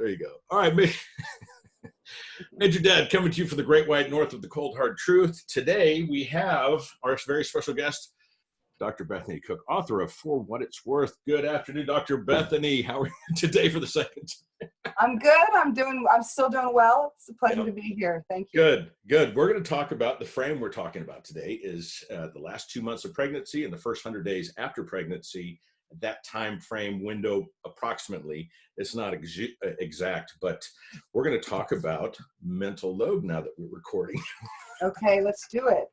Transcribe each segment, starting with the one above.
There you go. All right, Major Dad coming to you from the great white north of the cold, hard truth. Today, we have our very special guest, Dr. Bethany Cook, author of For What It's Worth. Good afternoon, Dr. Bethany. How are you today for the second time? I'm good. I'm still doing well. It's a pleasure to be here. Thank you. Good. We're going to talk about the frame we're talking about today is the last 2 months of pregnancy and the first 100 days after pregnancy. That time frame window approximately. It's not exact, but we're going to talk about mental load now that we're recording. Okay, let's do it.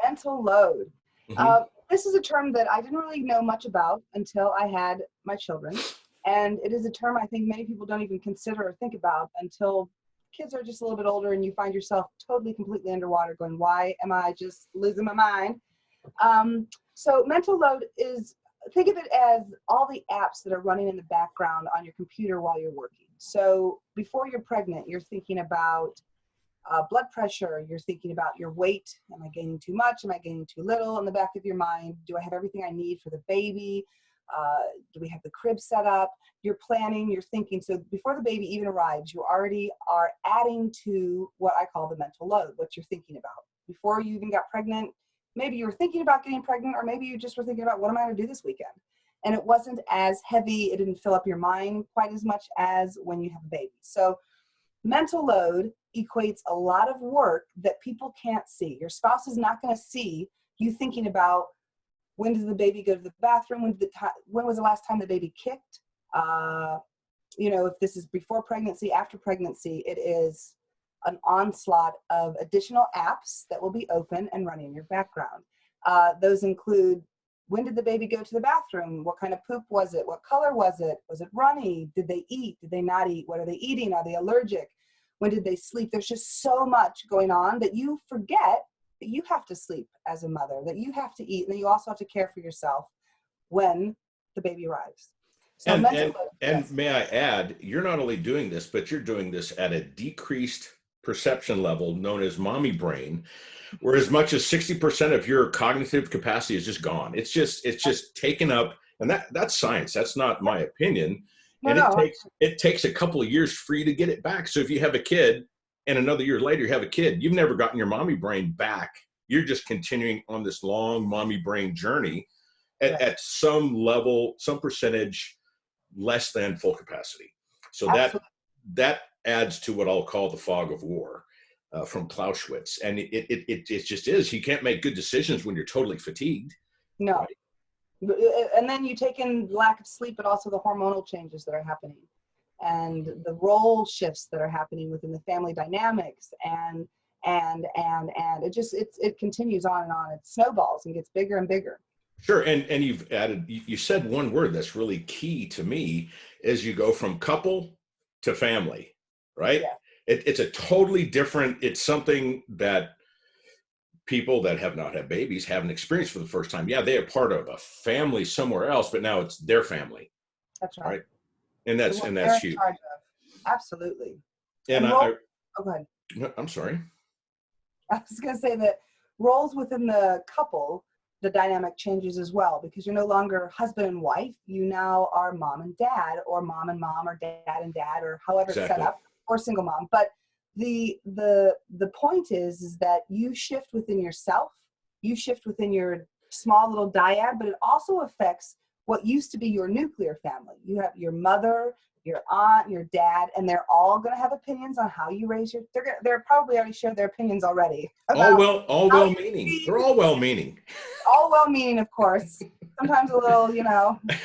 Mental load. Mm-hmm. This is a term that I didn't really know much about until I had my children. And it is a term I think many people don't even consider or think about until kids are just a little bit older and you find yourself totally, completely underwater going, why am I just losing my mind? So mental load is, think of it as all the apps that are running in the background on your computer while you're working. So before you're pregnant, you're thinking about blood pressure, you're thinking about your weight. Am I gaining too much? Am I gaining too little? In the back of your mind, do I have everything I need for the baby? Do we have the crib set up? You're planning, you're thinking. So before the baby even arrives, you already are adding to what I call the mental load, what you're thinking about. Before you even got pregnant, maybe you were thinking about getting pregnant, or maybe you just were thinking about what am I going to do this weekend? And it wasn't as heavy. It didn't fill up your mind quite as much as when you have a baby. So mental load equates a lot of work that people can't see. Your spouse is not going to see you thinking about when did the baby go to the bathroom? When was the last time the baby kicked? If this is before pregnancy, after pregnancy, it is an onslaught of additional apps that will be open and running in your background. Those include, when did the baby go to the bathroom? What kind of poop was it? What color was it? Was it runny? Did they eat? Did they not eat? What are they eating? Are they allergic? When did they sleep? There's just so much going on that you forget that you have to sleep as a mother, that you have to eat, and that you also have to care for yourself when the baby arrives. So and may I add, you're not only doing this, but you're doing this at a decreased perception level known as mommy brain, where as much as 60% of your cognitive capacity is just gone. It's just taken up, and that's science. That's not my opinion. And it takes a couple of years for you to get it back. So if you have a kid and another year later you have a kid, you've never gotten your mommy brain back. You're just continuing on this long mommy brain journey at some level, some percentage less than full capacity. So that adds to what I'll call the fog of war from Clausewitz. And it just is. You can't make good decisions when you're totally fatigued. No. Right? And then you take in lack of sleep, but also the hormonal changes that are happening and the role shifts that are happening within the family dynamics and it continues on and on. It snowballs and gets bigger and bigger. Sure. And you said one word that's really key to me is you go from couple to family, right? Yeah. It's a totally different, it's something that people that have not had babies haven't experienced for the first time. Yeah, they are part of a family somewhere else, but now it's their family. That's right. And that's huge. Absolutely. And go ahead. I'm sorry. I was going to say that roles within the couple, the dynamic changes as well, because you're no longer husband and wife. You now are mom and dad, or mom and mom, or dad and dad, or however it's set up, or single mom. But the point is that you shift within yourself, you shift within your small little dyad, but it also affects what used to be your nuclear family. You have your mother, your aunt, your dad, and they're all going to have opinions on how you raise your. They're probably already shared their opinions already. All well-meaning. They're all well-meaning. All well-meaning, of course. Sometimes a little,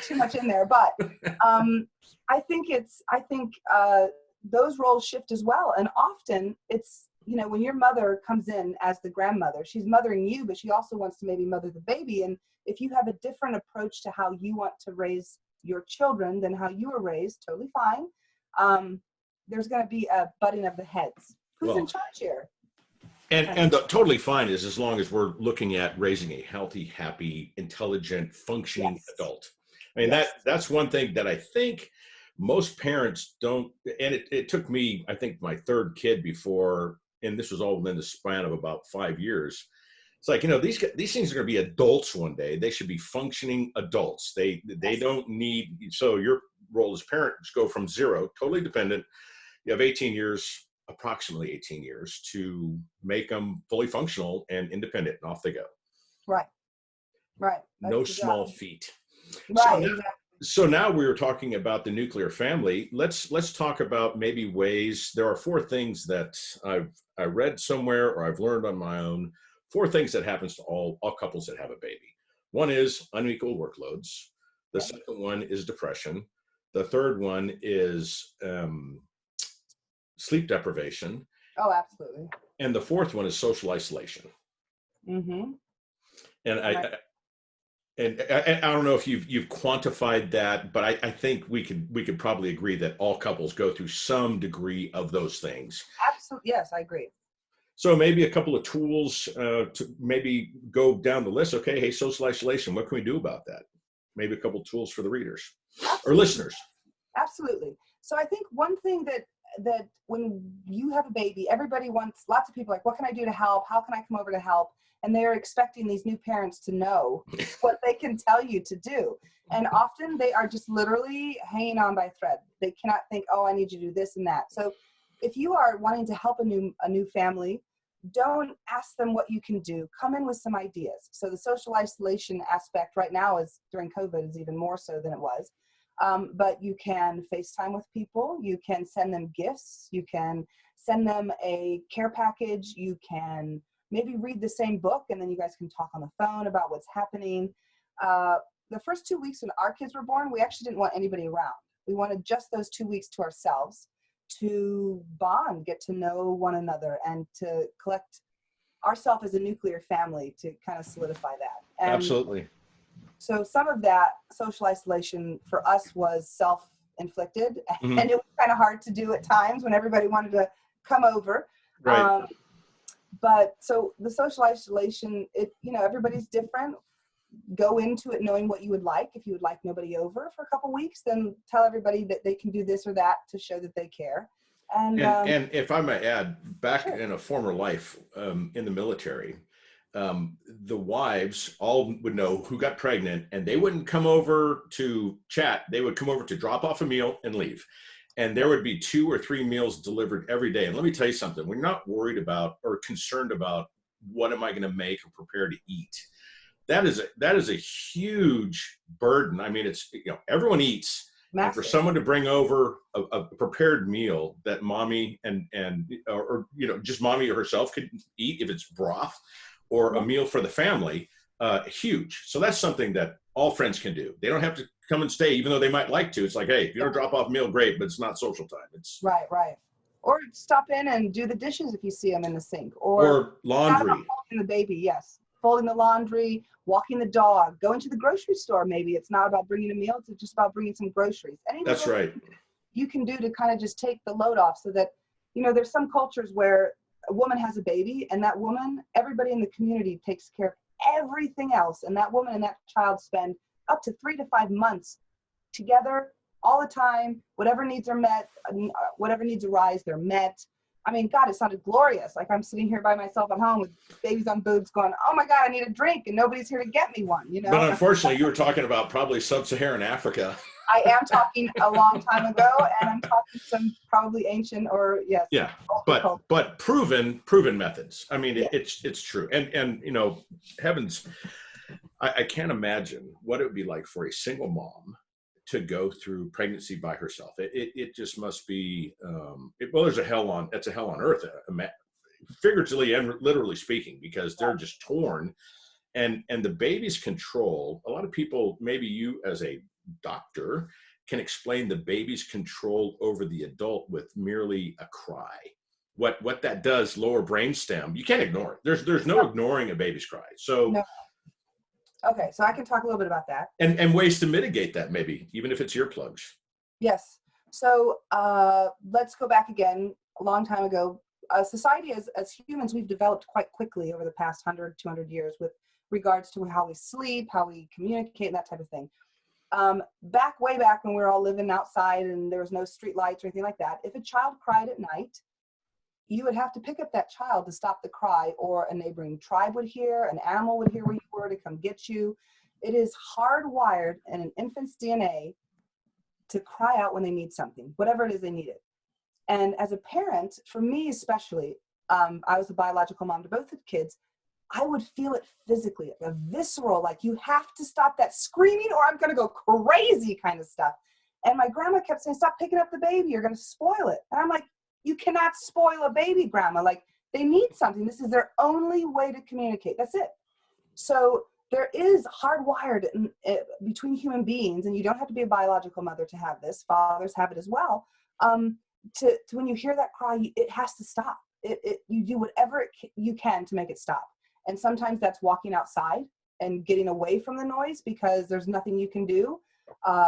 too much in there. But I think those roles shift as well. And often it's, when your mother comes in as the grandmother, she's mothering you, but she also wants to maybe mother the baby. And if you have a different approach to how you want to raise your children than how you were raised, totally fine. There's going to be a butting of the heads. Who's in charge here? And totally fine is as long as we're looking at raising a healthy, happy, intelligent, functioning adult. I mean, that's one thing that I think most parents don't, and it took me, I think, my third kid before, and this was all within the span of about 5 years. It's like, these things are going to be adults one day. They should be functioning adults. They don't need, so role as parents go from zero, totally dependent. You have 18 years, approximately 18 years, to make them fully functional and independent, and off they go. Right. Right. That's No the job. small feat. Right. Exactly. So now we were talking about the nuclear family. Let's talk about maybe ways. There are four things that I read somewhere or I've learned on my own. Four things that happens to all couples that have a baby. One is unequal workloads. The Yeah. second one is depression. The third one is sleep deprivation. Oh, absolutely. And the fourth one is social isolation. Mm-hmm. And Right. I don't know if you've quantified that, but I think we could probably agree that all couples go through some degree of those things. Absolutely. Yes, I agree. So maybe a couple of tools to maybe go down the list. Okay, hey, social isolation, what can we do about that? Maybe a couple of tools for the readers or Absolutely. listeners. Absolutely. So I think one thing that when you have a baby, everybody wants, lots of people are like, what can I do to help? How can I come over to help? And they're expecting these new parents to know what they can tell you to do. And often they are just literally hanging on by a thread. They cannot think, oh, I need you to do this and that. So if you are wanting to help a new family, don't ask them what you can do. Come in with some ideas. So the social isolation aspect right now is during COVID is even more so than it was. But you can FaceTime with people. You can send them gifts. You can send them a care package. You can maybe read the same book, and then you guys can talk on the phone about what's happening. The first 2 weeks when our kids were born, we actually didn't want anybody around. We wanted just those 2 weeks to ourselves to bond, get to know one another, and to collect ourselves as a nuclear family to kind of solidify that. And Absolutely. so some of that social isolation for us was self-inflicted, Mm-hmm. and it was kind of hard to do at times when everybody wanted to come over. Right. But so the social isolation, everybody's different. Go into it knowing what you would like. If you would like nobody over for a couple weeks, then tell everybody that they can do this or that to show that they care. And if I may add, back Sure. in a former life in the military, the wives all would know who got pregnant, and they wouldn't come over to chat. They would come over to drop off a meal and leave. And there would be 2 or 3 meals delivered every day. And let me tell you something, we're not worried about or concerned about what am I going to make or prepare to eat. That is a huge burden. I mean, it's, everyone eats. And for Massive. someone to bring over a prepared meal that mommy or just mommy herself could eat, if it's broth or a meal for the family, huge. So that's something that all friends can do. They don't have to come and stay, even though they might like to. It's like, hey, if you don't drop off a meal, great, but it's not social time. It's Right. Or stop in and do the dishes if you see them in the sink. Or laundry. Not about holding the baby, yes. Folding the laundry, walking the dog, going to the grocery store. Maybe it's not about bringing a meal, it's just about bringing some groceries. That's right. You can do to kind of just take the load off, so that, there's some cultures where a woman has a baby, and that woman, everybody in the community takes care of everything else. And that woman and that child spend up to 3 to 5 months together all the time. Whatever needs are met, whatever needs arise, they're met. I mean, God, it sounded glorious. Like I'm sitting here by myself at home with babies on boobs going, oh my God, I need a drink, and nobody's here to get me one, But unfortunately, you were talking about probably sub-Saharan Africa. I am talking a long time ago, and I'm talking some probably ancient or yes. Yeah, but proven methods. I mean, it's true. And heavens, I can't imagine what it would be like for a single mom to go through pregnancy by herself. It just must be, there's a hell on earth, figuratively and literally speaking, because they're just torn. And the baby's control, a lot of people, maybe you as a doctor, can explain the baby's control over the adult with merely a cry. What that does, lower brainstem, you can't ignore it. There's no ignoring a baby's cry. So no. Okay, so I can talk a little bit about that. And ways to mitigate that, maybe, even if it's earplugs. Yes. So let's go back again a long time ago. Society as humans, we've developed quite quickly over the past 100, 200 years with regards to how we sleep, how we communicate, and that type of thing. Way back when we were all living outside and there was no street lights or anything like that, if a child cried at night, you would have to pick up that child to stop the cry, or a neighboring tribe would hear, an animal would hear where you were to come get you. It is hardwired in an infant's DNA to cry out when they need something, whatever it is they needed. And as a parent, for me especially, I was a biological mom to both of kids. I would feel it physically, a visceral, like you have to stop that screaming or I'm going to go crazy kind of stuff. And my grandma kept saying, stop picking up the baby, you're going to spoil it. And I'm like, you cannot spoil a baby, grandma. Like, they need something. This is their only way to communicate. That's it. So there is hardwired between human beings, and you don't have to be a biological mother to have this. Fathers have it as well. To when you hear that cry, it has to stop. You do whatever you can to make it stop. And sometimes that's walking outside and getting away from the noise because there's nothing you can do.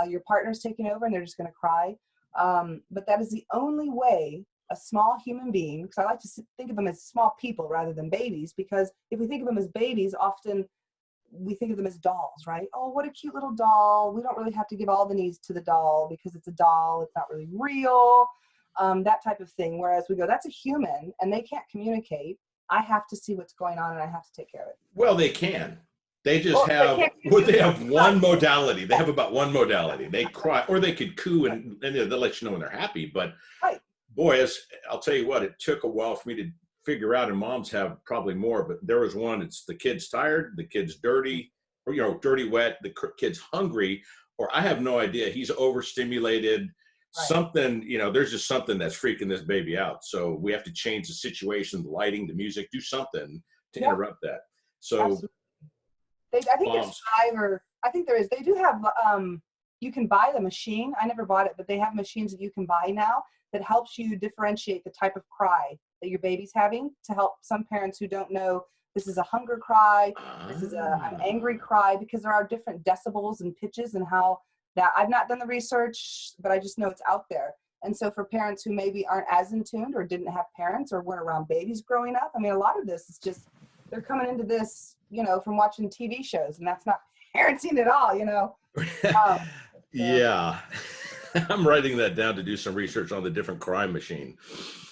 Your partner's taking over and they're just going to cry. But that is the only way a small human being, because I like to think of them as small people rather than babies, because if we think of them as babies, often we think of them as dolls, right? Oh, what a cute little doll. We don't really have to give all the needs to the doll because it's a doll. It's not really real, that type of thing. Whereas we go, that's a human and they can't communicate. I have to see what's going on and I have to take care of it. Well, they can. They just they have one modality. They have about one modality. They cry, or they could coo and they'll let you know when they're happy. But boy, I'll tell you what, it took a while for me to figure out, and moms have probably more, but there was one, it's the kid's tired, the kid's dirty, or, dirty, wet, the kid's hungry, or I have no idea, he's overstimulated, something, there's just something that's freaking this baby out. So we have to change the situation, the lighting, the music, do something to interrupt that. So I think there's 5 or I think there is. They do have, you can buy the machine. I never bought it, but they have machines that you can buy now that helps you differentiate the type of cry that your baby's having, to help some parents who don't know this is a hunger cry, this is an angry cry, because there are different decibels and pitches and how that, I've not done the research, but I just know it's out there. And so for parents who maybe aren't as in tune or didn't have parents or weren't around babies growing up, I mean, a lot of this is just, they're coming into this, from watching TV shows, and that's not parenting at all, Yeah. I'm writing that down to do some research on the different cry machine.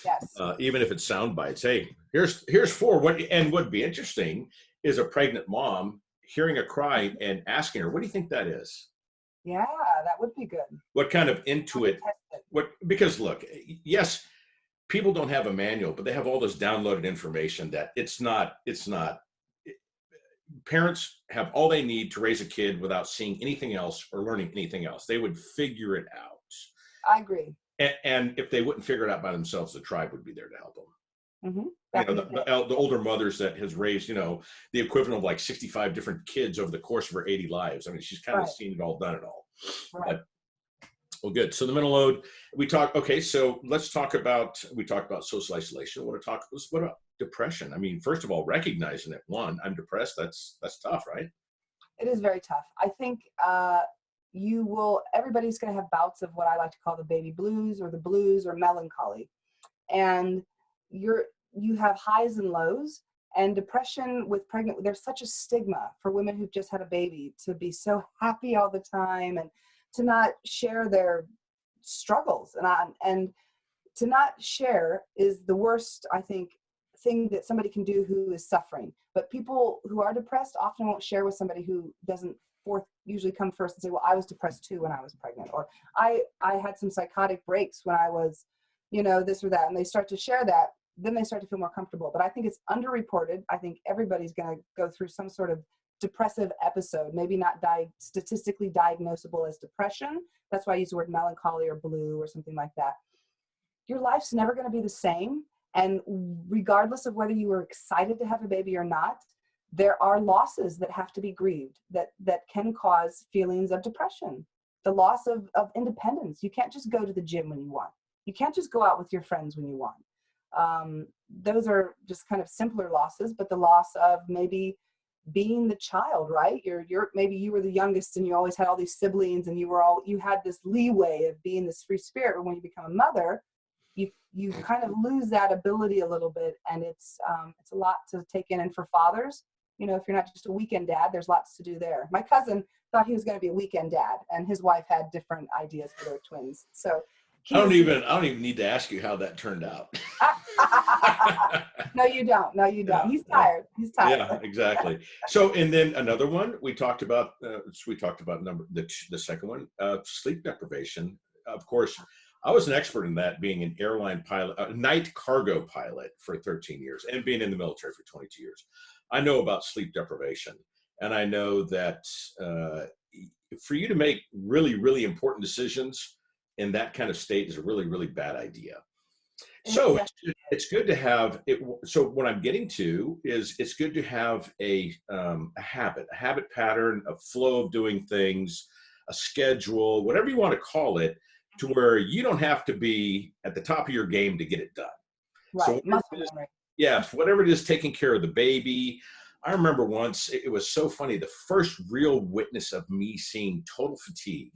Yes. Even if it's sound bites. Hey, here's 4. What'd be interesting is a pregnant mom hearing a cry and asking her, what do you think that is? Yeah, that would be good. What kind of intuit? Because look, yes, people don't have a manual, but they have all this downloaded information that it's not. Parents have all they need to raise a kid without seeing anything else or learning anything else. They would figure it out. I agree. And if they wouldn't figure it out by themselves, the tribe would be there to help them. Mm-hmm. The older mothers that has raised, the equivalent of like 65 different kids over the course of her 80 lives. I mean, she's kind of seen it all, done it all. Right. But, well, good. So the mental load, so let's talk about, we talked about social isolation. What about depression? I mean, first of all, recognizing that, one, I'm depressed, that's tough, right? It is very tough. I think everybody's going to have bouts of what I like to call the baby blues or melancholy. And you have highs and lows, and depression with pregnant, there's such a stigma for women who've just had a baby to be so happy all the time and to not share their struggles. And to not share is the worst, I think, thing that somebody can do who is suffering. But people who are depressed often won't share with somebody who doesn't usually come first and say, well, I was depressed too when I was pregnant, or I had some psychotic breaks when I was, this or that, and they start to share that, then they start to feel more comfortable. But I think it's underreported. I think everybody's going to go through some sort of depressive episode, maybe not statistically diagnosable as depression. That's why I use the word melancholy or blue or something like that. Your life's never going to be the same. And regardless of whether you were excited to have a baby or not, there are losses that have to be grieved that can cause feelings of depression. The loss of independence. You can't just go to the gym when you want. You can't just go out with your friends when you want. Those are just kind of simpler losses, but the loss of maybe being the child, right? Maybe you were the youngest and you always had all these siblings and you had this leeway of being this free spirit, but when you become a mother, you kind of lose that ability a little bit, and it's a lot to take in. And for fathers, if you're not just a weekend dad, there's lots to do there. My cousin thought he was going to be a weekend dad, and his wife had different ideas for their twins. So I don't even need to ask you how that turned out. No, you don't. No, you don't. Yeah, He's yeah. tired. He's tired. Yeah, exactly. So, and then another one we talked about the second one, sleep deprivation. Of course, I was an expert in that, being an airline pilot, a night cargo pilot for 13 years, and being in the military for 22 years. I know about sleep deprivation, and I know that for you to make really, really important decisions in that kind of state is a really, really bad idea. So Yeah. it's good to have it. So what I'm getting to is it's good to have a habit pattern, a flow of doing things, a schedule, whatever you want to call it, to where you don't have to be at the top of your game to get it done. So Right. Muscle memory. yes, whatever it is, taking care of the baby. I remember once, it was so funny. The first real witness of me seeing total fatigue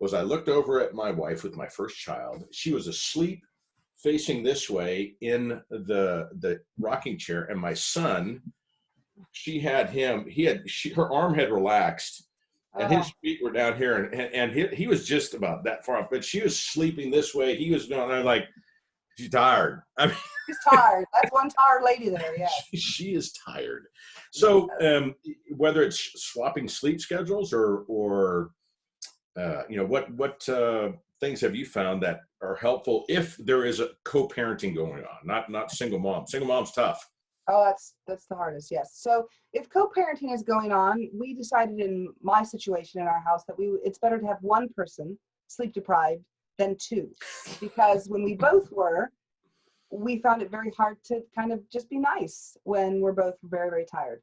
was I looked over at my wife with my first child. She was asleep facing this way in the rocking chair, and my son, her arm had relaxed and his Oh, feet were down here, and he was just about that far up, but she was sleeping this way. He was going, I'm like, she's tired. I mean, she's tired. That's one tired lady there. Yeah. she is tired. So whether it's swapping sleep schedules or what things have you found that are helpful if there is a co-parenting going on, not single mom? Single mom's tough. Oh, that's the hardest. Yes. So if co-parenting is going on, we decided in my situation in our house that it's better to have one person sleep deprived than two, because when we both were, we found it very hard to kind of just be nice when we're both very, very tired.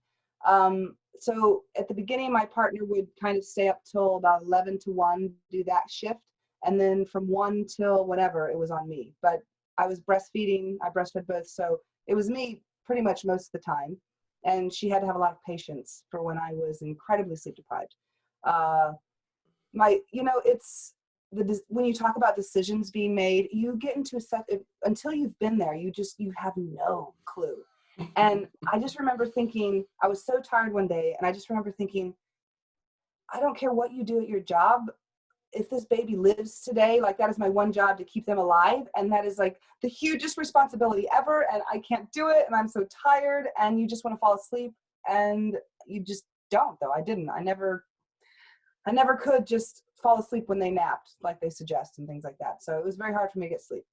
So at the beginning, my partner would kind of stay up till about 11 to 1, do that shift. And then from 1 till whenever, it was on me. But I was breastfeeding, I breastfed both. So it was me pretty much most of the time. And she had to have a lot of patience for when I was incredibly sleep deprived. It's when you talk about decisions being made, you get into until you've been there, you have no clue. And I just remember thinking, I was so tired one day, and I just remember thinking, I don't care what you do at your job. If this baby lives today, like, that is my one job, to keep them alive. And that is like the hugest responsibility ever. And I can't do it. And I'm so tired, and you just want to fall asleep, and you just don't, though. I didn't. I never could just fall asleep when they napped, like they suggest, and things like that. So it was very hard for me to get sleep.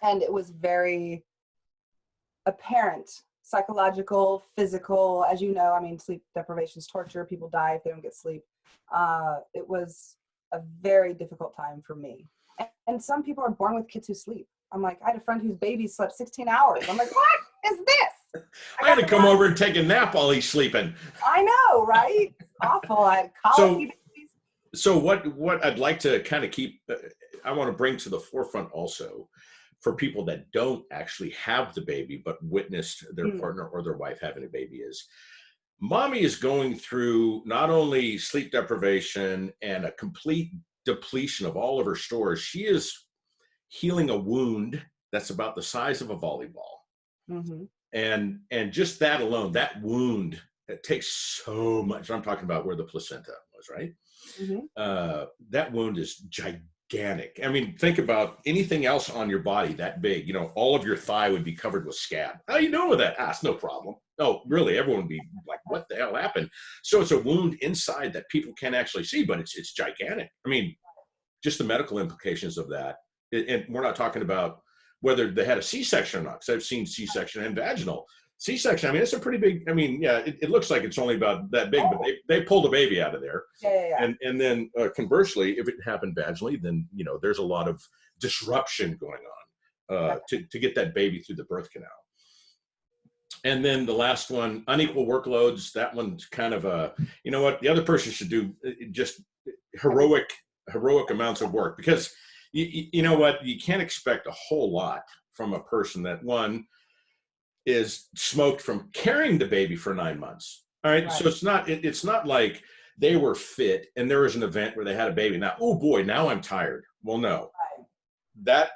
And it was very apparent, psychological, physical. As you know, I mean, sleep deprivation is torture. People die if they don't get sleep. It was a very difficult time for me. And some people are born with kids who sleep. I'm like, I had a friend whose baby slept 16 hours. I'm like, what is this? I had to come over and take a nap while he's sleeping. I know, right? Awful. I had colicky babies. So what I'd like to kind of I want to bring to the forefront also, for people that don't actually have the baby but witnessed their partner or their wife having a baby, is mommy is going through not only sleep deprivation and a complete depletion of all of her stores, she is healing a wound that's about the size of a volleyball. Mm-hmm. And just that alone, that wound, it takes so much. I'm talking about where the placenta was, right? Mm-hmm. That wound is gigantic. I mean, think about anything else on your body that big. All of your thigh would be covered with scab. How you doing with that? It's no problem. No, really, everyone would be like, what the hell happened? So it's a wound inside that people can't actually see, but it's gigantic. I mean, just the medical implications of that. And we're not talking about whether they had a C-section or not, because I've seen C-section and vaginal. C-section, I mean, it's a pretty big, I mean, yeah, it looks like it's only about that big, but they pulled a baby out of there. Yeah. And then conversely, if it happened vaginally, then, there's a lot of disruption going on to get that baby through the birth canal. And then the last one, unequal workloads. That one's kind of what the other person should do, just heroic amounts of work, because you know what, you can't expect a whole lot from a person that, one, is smoked from carrying the baby for 9 months. All right. So it's not like they were fit and there was an event where they had a baby. Now, oh boy, now I'm tired. Well, no, that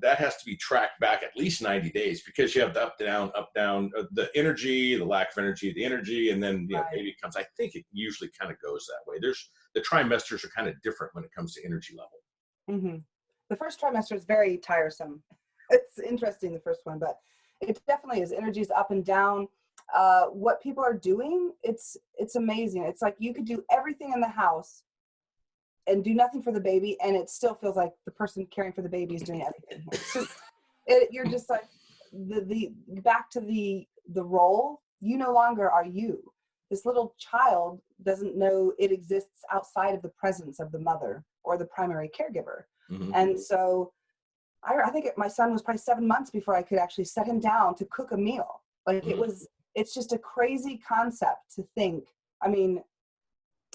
has to be tracked back at least 90 days, because you have the up, down, the energy, the lack of energy, the energy, and then baby comes. I think it usually kind of goes that way. The trimesters are kind of different when it comes to energy level. Mm-hmm. The first trimester is very tiresome. It's interesting, the first one, but it definitely is. Energy is up and down. What people are doing, it's amazing. It's like you could do everything in the house and do nothing for the baby, and it still feels like the person caring for the baby is doing everything. It's just, you're just like the back to the role. You no longer are you. This little child doesn't know it exists outside of the presence of the mother or the primary caregiver. Mm-hmm. And so I think my son was probably 7 months before I could actually set him down to cook a meal. Like it's just a crazy concept to think, I mean,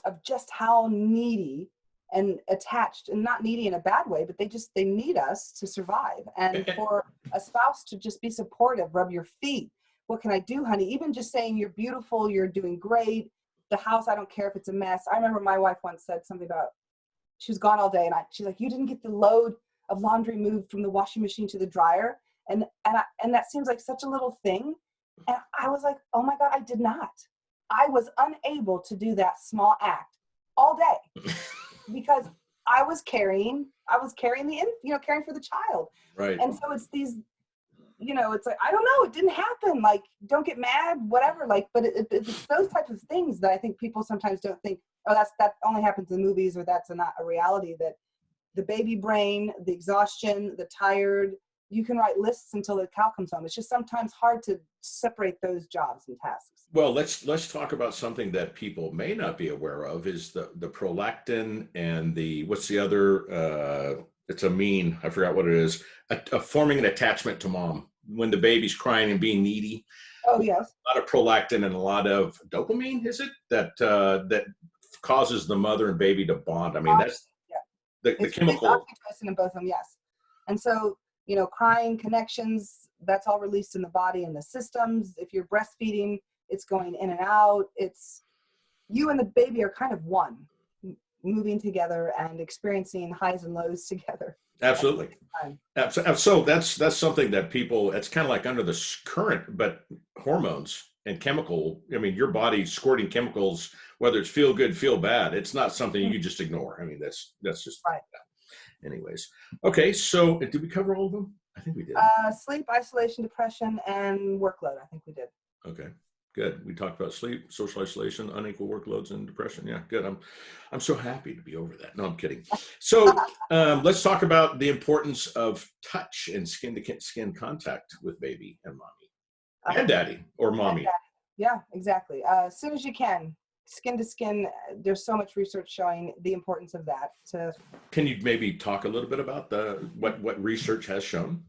of just how needy and attached, and not needy in a bad way, but they need us to survive. And for a spouse to just be supportive, rub your feet. What can I do, honey? Even just saying you're beautiful, you're doing great. The house, I don't care if it's a mess. I remember my wife once said something about, she was gone all day, and she's like, you didn't get the load of laundry moved from the washing machine to the dryer. And that seems like such a little thing. And I was like, oh my God, I did not. I was unable to do that small act all day because I was carrying caring for the child. Right. And so it's these, it's like, I don't know, it didn't happen. Like, don't get mad, whatever. Like, but it's those types of things that I think people sometimes don't think, oh, that only happens in movies, or that's not a reality. That the baby brain, the exhaustion, the tired, you can write lists until the cow comes home. It's just sometimes hard to separate those jobs and tasks. Well, let's talk about something that people may not be aware of, is the prolactin and what's the other, it's amine, I forgot what it is, forming an attachment to mom when the baby's crying and being needy. Oh, yes. A lot of prolactin and a lot of dopamine, is it, that causes the mother and baby to bond? I mean, that's the chemical. Oxytocin in both of them, yes. And so, crying, connections, that's all released in the body and the systems. If you're breastfeeding, it's going in and out. It's you and the baby are kind of one, moving together and experiencing highs and lows together. Absolutely. So that's something that people, it's kind of like under the current, but hormones and chemical, I mean, your body squirting chemicals, whether it's feel good, feel bad, it's not something you just ignore. I mean, that's just right. Anyways. Okay. So did we cover all of them? I think we did. Sleep, isolation, depression, and workload. I think we did. Okay. Good. We talked about sleep, social isolation, unequal workloads, and depression. Yeah, good. I'm so happy to be over that. No, I'm kidding. So let's talk about the importance of touch and skin-to-skin contact with baby and mommy and daddy or mommy. Yeah, exactly. As soon as you can, skin to skin. There's so much research showing the importance of that. Can you maybe talk a little bit about what research has shown?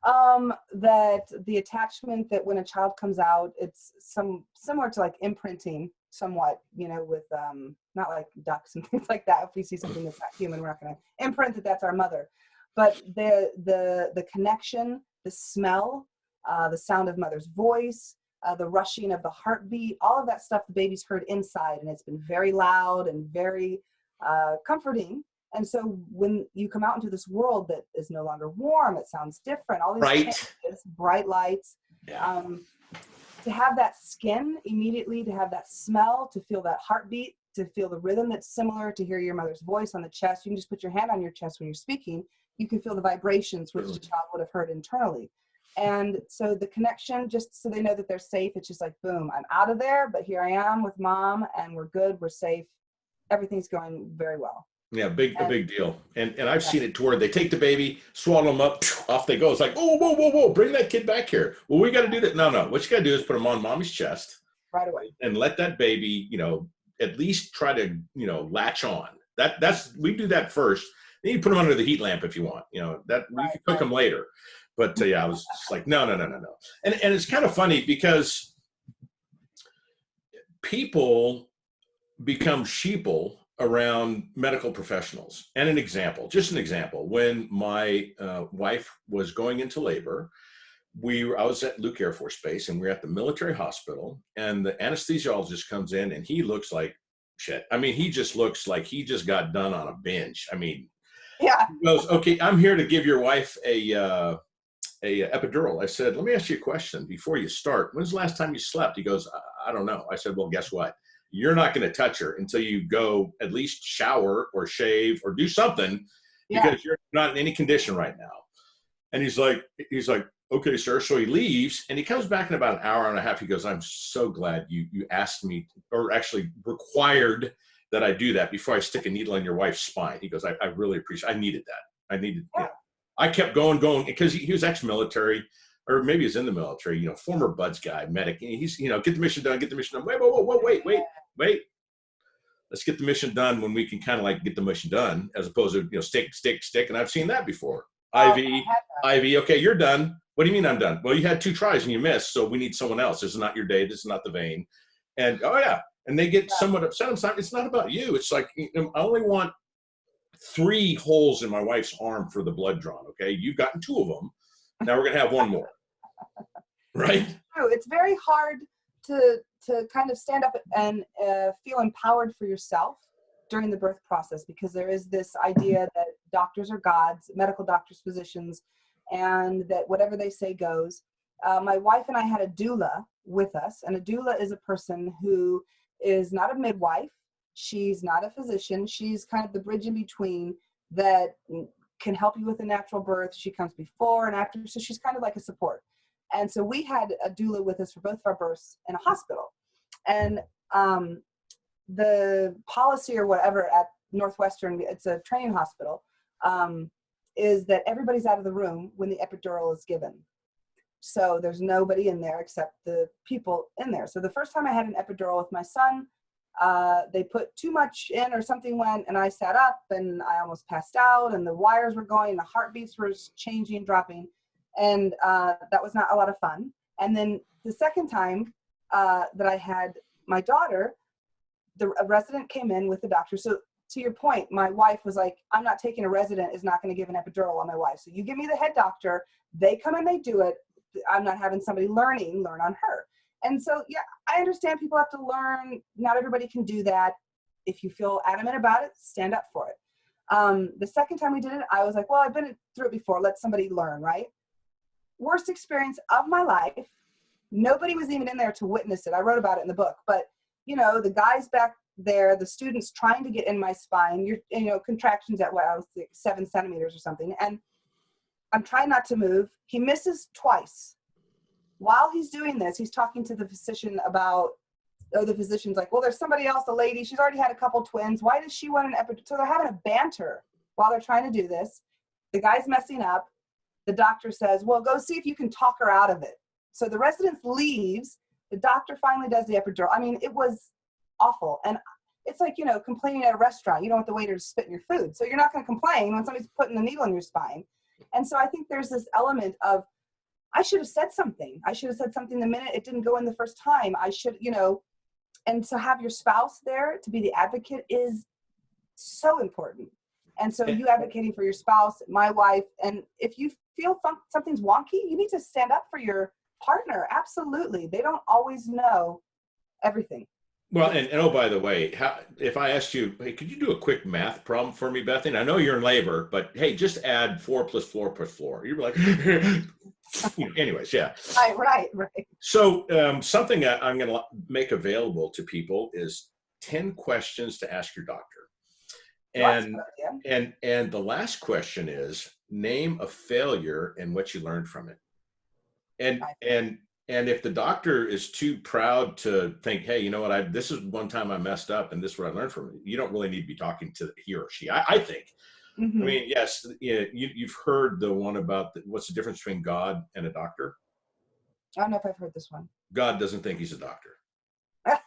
That the attachment, that when a child comes out, it's similar to like imprinting somewhat, with not like ducks and things like that. If we see something that's not human, we're not going to imprint that that's our mother. But the connection, the smell, the sound of mother's voice, the rushing of the heartbeat, all of that stuff the baby's heard inside, and it's been very loud and very comforting. And so when you come out into this world that is no longer warm, it sounds different, all these changes, bright lights, to have that skin immediately, to have that smell, to feel that heartbeat, to feel the rhythm that's similar, to hear your mother's voice on the chest. You can just put your hand on your chest when you're speaking. You can feel the vibrations which the child would have heard internally. And so the connection, just so they know that they're safe, it's just like, boom, I'm out of there, but here I am with mom, and we're good, we're safe. Everything's going very well. Yeah, a big deal. And I've seen it to where they take the baby, swallow them up, off they go. It's like, oh, whoa, bring that kid back here. Well, we got to do that. No. What you got to do is put them on mommy's chest right away and let that baby, at least try to, latch on. We do that first. Then you put them under the heat lamp if you want, you can cook them later. But I was just like, no. And it's kind of funny because people become sheeple around medical professionals. And just an example, when my wife was going into labor, I was at Luke Air Force Base, and we were at the military hospital, and the anesthesiologist comes in, and he looks like shit. I mean, he just looks like he just got done on a binge. I mean, yeah. He goes, okay, I'm here to give your wife a epidural. I said, let me ask you a question before you start. When's the last time you slept? He goes, I don't know. I said, well, guess what? You're not going to touch her until you go at least shower or shave or do something, because you're not in any condition right now. And he's like, okay, sir. So he leaves and he comes back in about an hour and a half. He goes, I'm so glad you asked me, or actually required that I do that before I stick a needle in your wife's spine. He goes, I really appreciate, I needed that. Yeah. I kept going because he was ex-military, or maybe he's in the military, former Buds guy, medic. And he's, get the mission done, wait. Let's get the mission done when we can kind of like get the mission done, as opposed to, stick. And I've seen that before. IV. Okay, you're done. What do you mean I'm done? Well, you had 2 tries and you missed, so we need someone else. This is not your day. This is not the vein. And and they get somewhat upset. It's not about you. It's like, I only want 3 holes in my wife's arm for the blood drawn. Okay, you've gotten 2 of them. Now we're gonna have 1 more, right? It's very hard to kind of stand up and feel empowered for yourself during the birth process, because there is this idea that doctors are gods, medical doctors, physicians, and that whatever they say goes. My wife and I had a doula with us, and a doula is a person who is not a midwife. She's not a physician. She's kind of the bridge in between that can help you with a natural birth. She comes before and after, so she's kind of like a support. And so we had a doula with us for both of our births in a hospital. And the policy or whatever at Northwestern, it's a training hospital, is that everybody's out of the room when the epidural is given. So there's nobody in there except the people in there. So the first time I had an epidural with my son, they put too much in or something went, and I sat up and I almost passed out, and the wires were going, the heartbeats were changing, dropping. And that was not a lot of fun. And then the second time that I had my daughter, a resident came in with the doctor. So to your point, my wife was like, I'm not taking a resident is not going to give an epidural on my wife. So you give me the head doctor, they come and they do it. I'm not having somebody learn on her. And so, yeah, I understand people have to learn. Not everybody can do that. If you feel adamant about it, stand up for it. The second time we did it, I was like, well, I've been through it before. Let somebody learn, right? Worst experience of my life. Nobody was even in there to witness it. I wrote about it in the book, but the guys back there, the students trying to get in my spine, contractions at what I was like 7 centimeters or something. And I'm trying not to move. He misses twice. While he's doing this, he's talking to the physician about, the physician's like, well, there's somebody else, a lady, she's already had a couple twins. Why does she want an epidural? So they're having a banter while they're trying to do this. The guy's messing up. The doctor says, well, go see if you can talk her out of it. So the resident leaves. The doctor finally does the epidural. I mean, it was awful. And it's like, complaining at a restaurant. You don't want the waiter to spit in your food. So you're not going to complain when somebody's putting a needle in your spine. And so I think there's this element of, I should have said something. I should have said something the minute it didn't go in the first time. I should, and to have your spouse there to be the advocate is so important. And so you advocating for your spouse, my wife, and if you feel something's wonky, you need to stand up for your partner. Absolutely. They don't always know everything. Well, and oh, by the way, if I asked you, hey, could you do a quick math problem for me, Bethany? I know you're in labor, but hey, just add 4 plus 4 plus 4. You're like, anyways, yeah. Right. So something I'm going to make available to people is 10 questions to ask your doctor. And the last question is, name a failure and what you learned from it. And if the doctor is too proud to think, hey, you know what, this is one time I messed up and this is what I learned from it, you don't really need to be talking to he or she, I think. Mm-hmm. I mean, yes, you've heard the one about what's the difference between God and a doctor? I don't know if I've heard this one. God doesn't think he's a doctor. Right?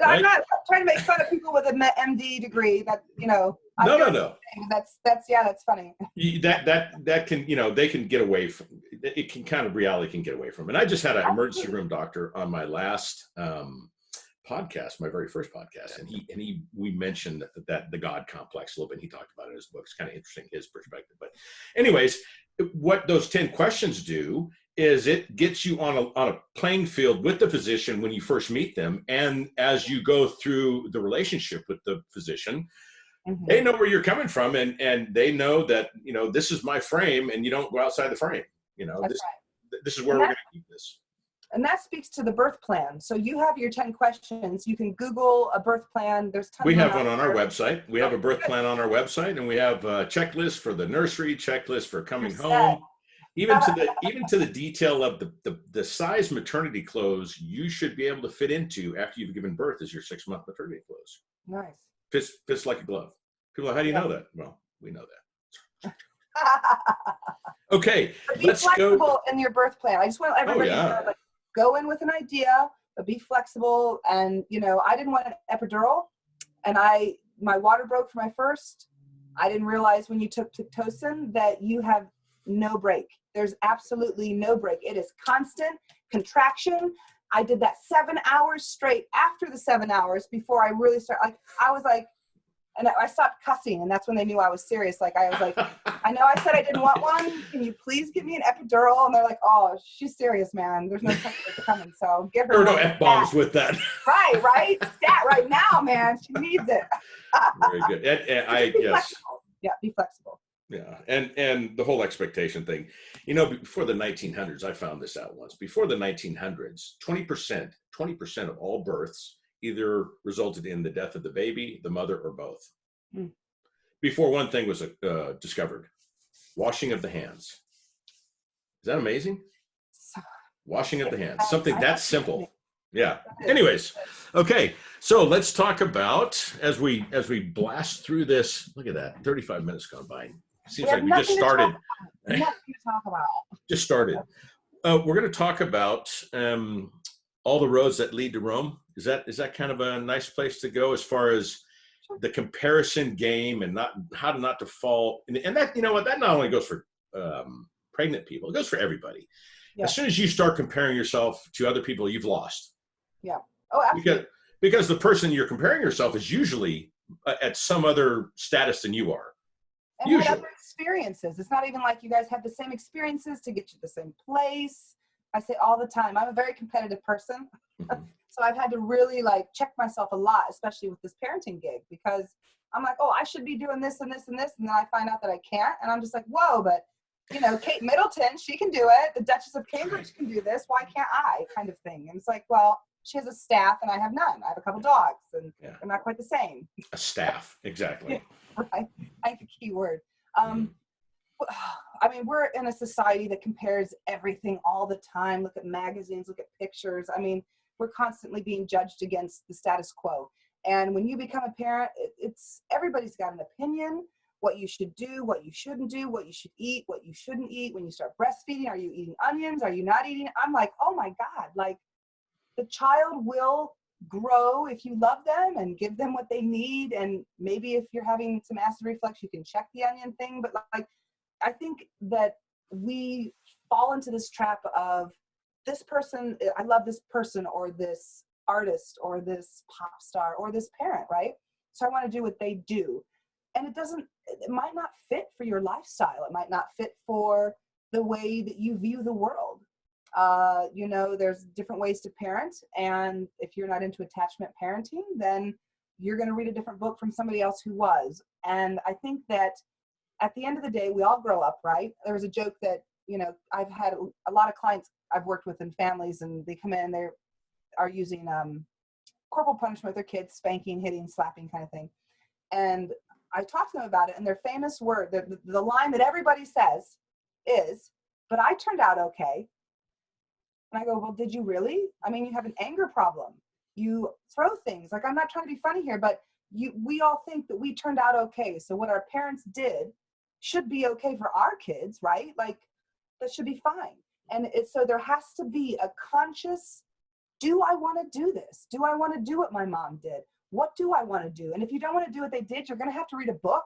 I'm not trying to make fun of people with an MD degree that, No. That's funny. That can, they can get away from it. Can kind of reality can get away from. And I just had an emergency room doctor on my last podcast, my very first podcast, and we mentioned that the God complex a little bit. He talked about it in his book. It's kind of interesting, his perspective. But anyways, what those 10 questions do is it gets you on a playing field with the physician when you first meet them, and as you go through the relationship with the physician. Mm-hmm. They know where you're coming from, and they know that, this is my frame, and you don't go outside the frame. This is where we're going to keep this. And that speaks to the birth plan. So you have your 10 questions. You can Google a birth plan. There's tons We of have them one out on our there. website. We have a birth plan on our website, and we have a checklist for the nursery, checklist for You're coming set. home, even to the detail of the size maternity clothes you should be able to fit into after you've given birth as your 6-month maternity clothes. Nice. Fits like a glove. People are, how do you Yeah. know that? Well, we know that. Okay, But be let's flexible go. in your birth plan. I just want everybody to know, like, go in with an idea, but be flexible. And, you know, I didn't want an epidural, and my water broke for my first. I didn't realize when you took Pitocin that you have no break. There's absolutely no break. It is constant contraction. I did that 7 hours straight. After the 7 hours, before I really started, like, I was like, and I stopped cussing, and that's when they knew I was serious. Like, I was like, I know I said I didn't want one. Can you please give me an epidural? And they're like, oh, she's serious, man. There's no pressure coming, so give her. There are no F-bombs with that. Right? Stat right now, man. She needs it. Very good. And I yes. Flexible. Yeah, be flexible. Yeah, and the whole expectation thing. You know, before the 1900s, I found this out once. Before the 1900s, 20% of all births either resulted in the death of the baby, the mother, or both. Mm. Before one thing was discovered: washing of the hands. Is that amazing? Washing of the hands, something that simple. Yeah. Anyways, okay. So let's talk about, as we blast through this. Look at that, 35 minutes gone by. Seems like we just started. Nothing to talk about. Just started. We're going to talk about all the roads that lead to Rome. Is that kind of a nice place to go as far as the comparison game, and how not to fall? And that, you know what, that not only goes for pregnant people, it goes for everybody. Yeah. As soon as you start comparing yourself to other people, you've lost. Yeah. Oh, absolutely. Because the person you're comparing yourself is usually at some other status than you are. And usually. Had other experiences. It's not even like you guys have the same experiences to get you the same place. I say all the time, I'm a very competitive person. Mm-hmm. So I've had to really like check myself a lot, especially with this parenting gig, because I'm like, oh, I should be doing this and this and this. And then I find out that I can't. And I'm just like, whoa, but you know, Kate Middleton, she can do it. The Duchess of Cambridge can do this. Why can't I? Kind of thing. And it's like, well, she has a staff and I have none. I have a couple dogs and they're not quite the same. A staff, exactly. Right. I think the key word. I mean, we're in a society that compares everything all the time. Look at magazines, look at pictures. I mean, we're constantly being judged against the status quo. And when you become a parent, everybody's got an opinion, what you should do, what you shouldn't do, what you should eat, what you shouldn't eat. When you start breastfeeding, are you eating onions? Are you not eating? I'm like, oh my God, like the child will grow if you love them and give them what they need. And maybe if you're having some acid reflux, you can check the onion thing. But like, I think that we fall into this trap of this person, I love this person or this artist or this pop star or this parent, right? So I want to do what they do. And it might not fit for your lifestyle. It might not fit for the way that you view the world. You know, there's different ways to parent. And if you're not into attachment parenting, then you're going to read a different book from somebody else who was. And I think that at the end of the day, we all grow up, right? There was a joke that, you know, I've had a lot of clients I've worked with in families, and they come in, they are using corporal punishment with their kids, spanking, hitting, slapping kind of thing. And I talk to them about it, and their famous word, the line that everybody says is, but I turned out okay. And I go, well, did you really? I mean, you have an anger problem. You throw things. Like, I'm not trying to be funny here, but we all think that we turned out okay. So what our parents did should be okay for our kids, right? Like, that should be fine. And so there has to be a conscious, do I want to do this? Do I want to do what my mom did? What do I want to do? And if you don't want to do what they did, you're going to have to read a book,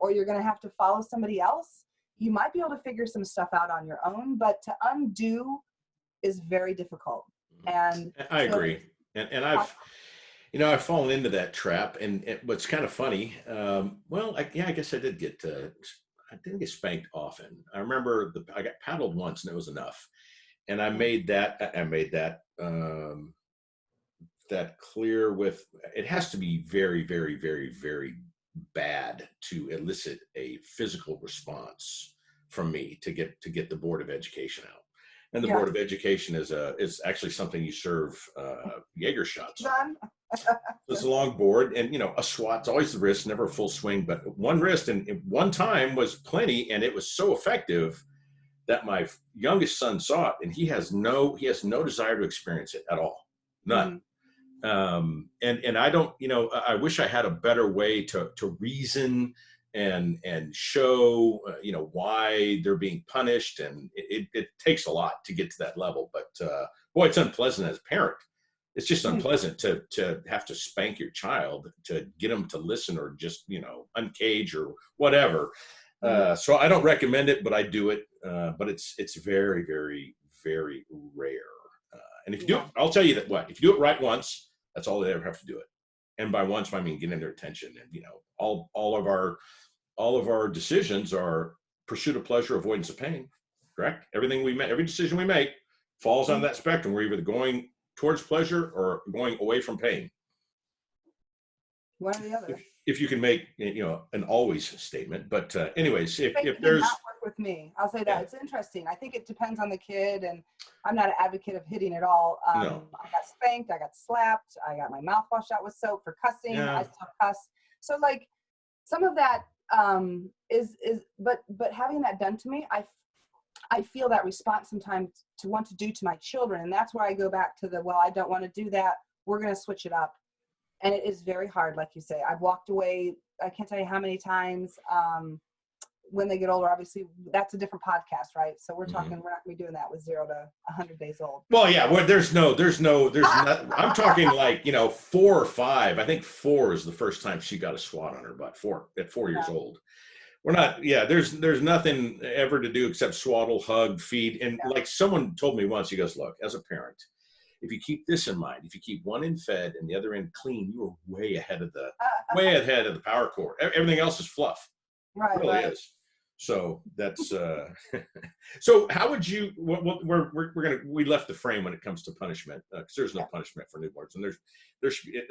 or you're going to have to follow somebody else. You might be able to figure some stuff out on your own, but to undo is very difficult. And I agree. And I've fallen into that trap. And what's kind of funny, I guess I didn't get spanked often. I remember I got paddled once, and it was enough. And I made that clear with, it has to be very, very, very, very bad to elicit a physical response from me to get the Board of Education out. And the Yeah. Board of Education is actually something you serve Jaeger shots on. It's a long board, and a swat's always the wrist, never a full swing, but one wrist, and one time was plenty, and it was so effective that my youngest son saw it, and he has no desire to experience it at all, none. And I don't, I wish I had a better way to reason and show, why they're being punished, and it takes a lot to get to that level. But boy, it's unpleasant as a parent. It's just unpleasant to have to spank your child to get them to listen, or just uncage or whatever. So I don't recommend it, but I do it. But it's very, very, very rare. And if you do it, I'll tell you that if you do it right once, that's all they ever have to do it. And by once, I mean getting their attention. And all of our decisions are pursuit of pleasure, avoidance of pain. Correct? Every decision we make falls on that spectrum. We're either going towards pleasure or going away from pain. One or the other. If you can make an always statement, but anyways, if It there's did not work with me, I'll say that. It's interesting. I think it depends on the kid, and I'm not an advocate of hitting at all. No. I got spanked, I got slapped, I got my mouth washed out with soap for cussing. I still cuss. So like some of that but having that done to me, I feel that response sometimes to want to do to my children, and that's where I go back to I don't want to do that. We're going to switch it up. And it is very hard, like you say. I've walked away, I can't tell you how many times. When they get older, obviously, that's a different podcast, right? So we're talking, we're not going to be doing that with 0 to 100 days old. Well, yeah, there's not, I'm talking like, 4 or 5. I think 4 is the first time she got a swat on her butt, at 4 years old. We're not, there's nothing ever to do except swaddle, hug, feed. And like someone told me once, he goes, look, as a parent, if you keep this in mind, if you keep one end fed and the other end clean, you are way ahead of the power cord. Everything else is fluff. Right, it really is. So that's so how would you we left the frame when it comes to punishment, because there's no punishment for newborns, and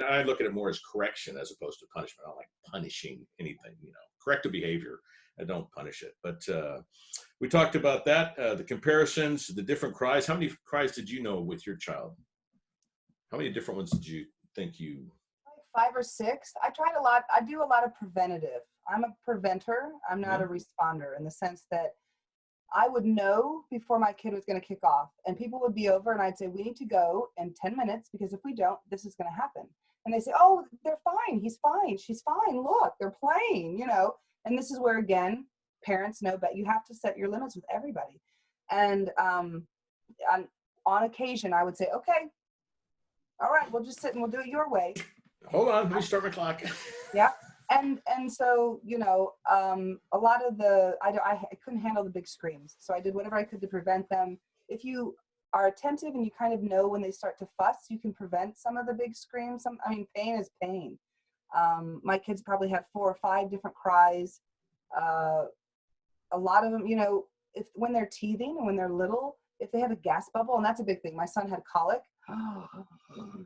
I look at it more as correction as opposed to punishment. I don't like punishing anything, corrective behavior. I don't punish it. But we talked about that, the comparisons, the different cries. How many cries did you know with your child? How many different ones did you think you? 5 or 6. I tried a lot. I do a lot of preventative. I'm a preventer. I'm not a responder, in the sense that I would know before my kid was going to kick off, and people would be over and I'd say, we need to go in 10 minutes because if we don't, this is going to happen. And they say, oh, they're fine. He's fine. She's fine. Look, they're playing, and this is where, again, parents know, but you have to set your limits with everybody. And on occasion, I would say, okay, all right, we'll just sit and we'll do it your way. Hold on, let me start my clock. Yeah. And so, a lot of I couldn't handle the big screams. So I did whatever I could to prevent them. If you are attentive and you kind of know when they start to fuss, you can prevent some of the big screams. Pain is pain. My kids probably had 4 or 5 different cries. A lot of them, when they're teething and when they're little, if they have a gas bubble, and that's a big thing. My son had colic.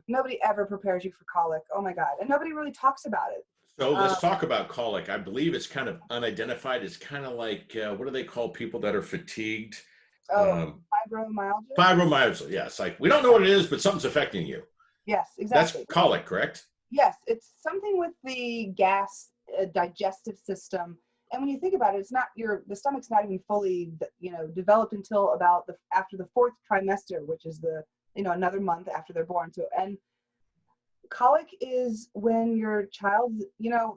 Nobody ever prepares you for colic. Oh my God. And nobody really talks about it. So let's talk about colic. I believe it's kind of unidentified. It's kind of like, what do they call people that are fatigued? Fibromyalgia? Fibromyalgia, yes. Like, we don't know what it is, but something's affecting you. Yes, exactly. That's colic, correct? Yes, it's something with the gas digestive system. And when you think about it, it's not the stomach's not even fully, developed until about after the 4th trimester, which is another month after they're born. So, and colic is when your child,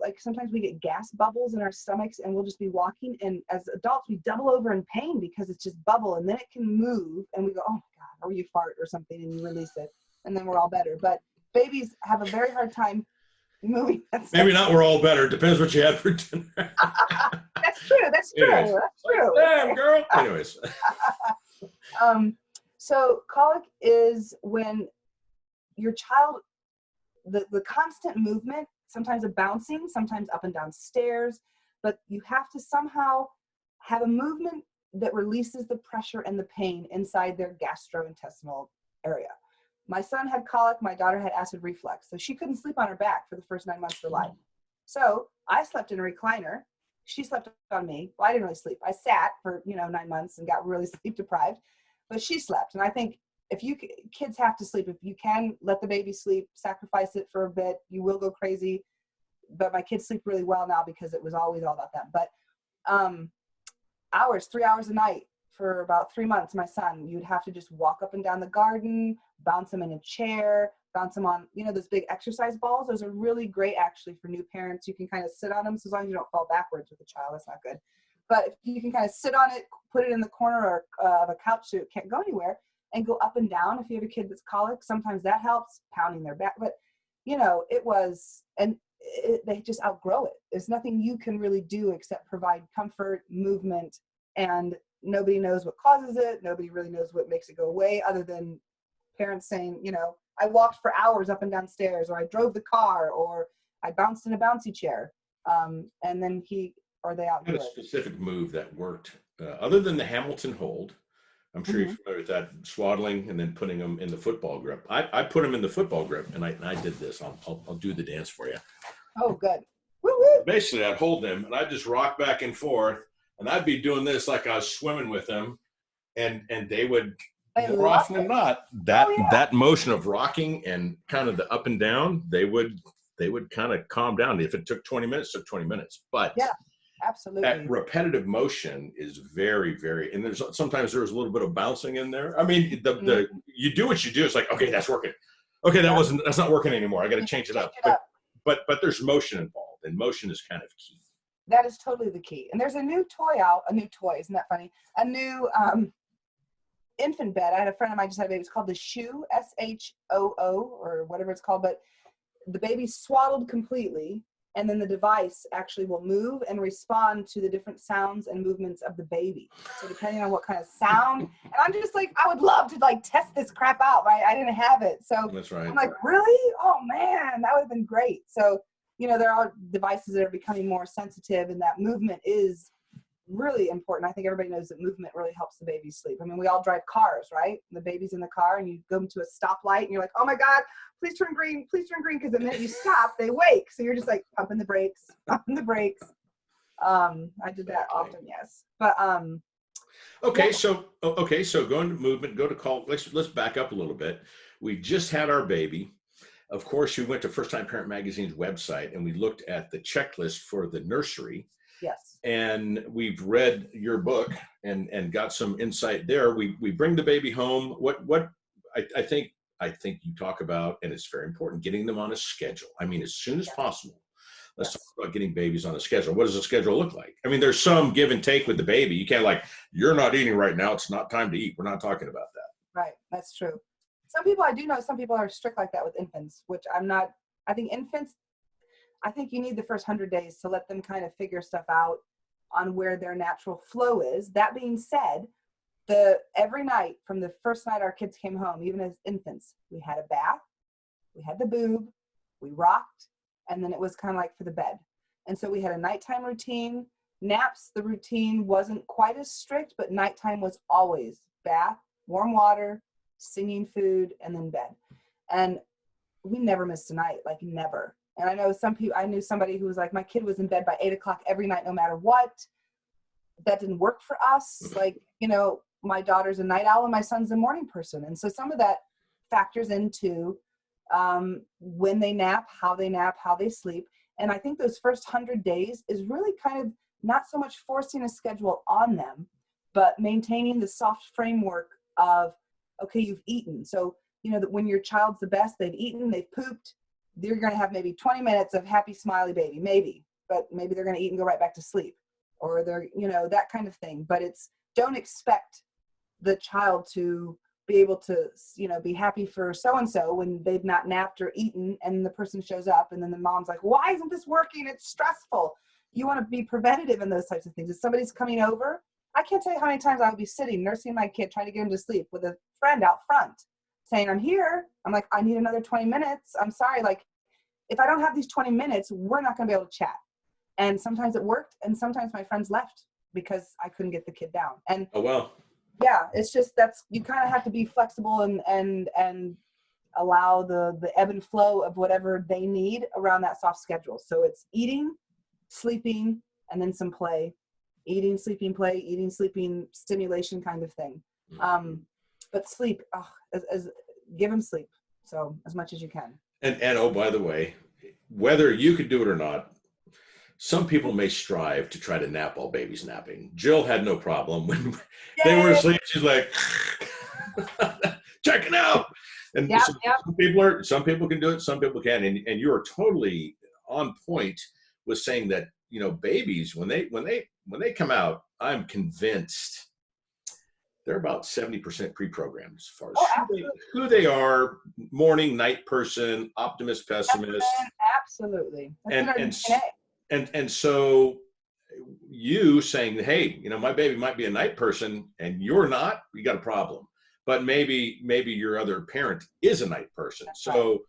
like sometimes we get gas bubbles in our stomachs and we'll just be walking, and as adults we double over in pain because it's just bubble, and then it can move and we go, oh my God, or you fart or something and you release it and then we're all better. But babies have a very hard time moving. Maybe not we're all better. Depends what you had for dinner. That's true. That's true. Anyways, that's true. Damn, girl. Anyways. So colic is when your child, the constant movement, sometimes a bouncing, sometimes up and down stairs, but you have to somehow have a movement that releases the pressure and the pain inside their gastrointestinal area. My son had colic, my daughter had acid reflux, so she couldn't sleep on her back for the first 9 months of her life. So I slept in a recliner. She slept on me. Well, I didn't really sleep. I sat for 9 months and got really sleep deprived. but she slept. And I think if kids have to sleep, if you can let the baby sleep, sacrifice it for a bit, you will go crazy. But my kids sleep really well now because it was always all about them. But 3 hours a night for about 3 months, my son, you'd have to just walk up and down the garden, bounce him in a chair, bounce him on, those big exercise balls. Those are really great actually for new parents. You can kind of sit on them, so as long as you don't fall backwards with the child, that's not good. But if you can kind of sit on it, put it in the corner of a couch so it can't go anywhere, and go up and down. If you have a kid that's colic, sometimes that helps, pounding their back. But, it was, and they just outgrow it. There's nothing you can really do except provide comfort, movement, and nobody knows what causes it. Nobody really knows what makes it go away other than parents saying, I walked for hours up and down stairs, or I drove the car, or I bounced in a bouncy chair. And then they outgrew Had a specific move that worked other than the Hamilton hold. I'm sure you're familiar with that, swaddling and then putting them in the football grip. I put them in the football grip, and I did this. I'll do the dance for you. Oh, good. Woo-woo. Basically, I'd hold them, and I'd just rock back and forth, and I'd be doing this like I was swimming with them, and they would, more often than not, that motion of rocking and kind of the up and down, they would kind of calm down. If it took 20 minutes, it took 20 minutes. But yeah. Absolutely. That repetitive motion is very, very, and sometimes there's a little bit of bouncing in there. I mean, you do what you do. It's like, okay, that's working. Okay, that's not working anymore. I got to change it up. But there's motion involved, and motion is kind of key. That is totally the key. And there's a new toy, isn't that funny? A new infant bed. I had a friend of mine just had a baby. It's called the Shoo, SHOO, or whatever it's called. But the baby's swaddled completely, and then the device actually will move and respond to the different sounds and movements of the baby. So depending on what kind of sound, and I'm just like, I would love to test this crap out, right? I didn't have it. So that's right. I'm like, really? Oh man, that would have been great. So, there are devices that are becoming more sensitive, and that movement is really important. I think everybody knows that movement really helps the baby sleep. I mean, we all drive cars, right? The baby's in the car, and you go to a stoplight, and you're like, oh my God, please turn green, because the minute you stop, they wake. So you're just like pumping the brakes. I did that often, yes. But okay, so going to movement, go to call. Let's back up a little bit. We just had our baby. Of course, we went to First Time Parent Magazine's website, and we looked at the checklist for the nursery. Yes. And we've read your book and got some insight there. We bring the baby home. What I think you talk about, and it's very important, getting them on a schedule. I mean, as soon as possible. Let's talk about getting babies on a schedule. What does a schedule look like? I mean, there's some give and take with the baby. You can't you're not eating right now, it's not time to eat. We're not talking about that. Right. That's true. Some people, I do know some people are strict like that with infants, which I'm not. I think you need the first 100 days to let them kind of figure stuff out on where their natural flow is. That being said, every night from the first night our kids came home, even as infants, we had a bath, we had the boob, we rocked, and then it was kind of like for the bed. And so we had a nighttime routine. Naps, the routine wasn't quite as strict, but nighttime was always bath, warm water, singing food, and then bed. And we never missed a night, never. And I knew somebody who was like, my kid was in bed by 8 o'clock every night, no matter what. That didn't work for us. My daughter's a night owl and my son's a morning person. And so some of that factors into when they nap, how they sleep. And I think those first 100 days is really kind of not so much forcing a schedule on them, but maintaining the soft framework of, okay, you've eaten. So, that when your child's the best, they've eaten, they've pooped, they're going to have maybe 20 minutes of happy, smiley baby, but maybe they're going to eat and go right back to sleep, or they're, that kind of thing. But don't expect the child to be able to, be happy for so-and-so when they've not napped or eaten, and the person shows up and then the mom's like, why isn't this working? It's stressful. You want to be preventative in those types of things. If somebody's coming over, I can't tell you how many times I would be sitting, nursing my kid, trying to get him to sleep with a friend out front saying, I'm here. I'm like, I need another 20 minutes. I'm sorry. If I don't have these 20 minutes, we're not going to be able to chat. And sometimes it worked. And sometimes my friends left because I couldn't get the kid down. And oh, well, yeah, it's just, you kind of have to be flexible and allow the ebb and flow of whatever they need around that soft schedule. So it's eating, sleeping, and then some play. Eating, sleeping, play, eating, sleeping, stimulation kind of thing. but sleep, give them sleep. So as much as you can. And oh, by the way, whether you could do it or not, some people may strive to try to nap while baby's napping. Jill had no problem when they were asleep. She's like, checking out. And Yep, so yep. some people can do it, some people can. And you are totally on point with saying that, you know, babies, when they come out, I'm convinced they're about 70% pre-programmed as far as who they are, morning, night person, optimist, pessimist. Absolutely. And so you saying, hey, you know, my baby might be a night person and you're not, you got a problem. But maybe your other parent is a night person. So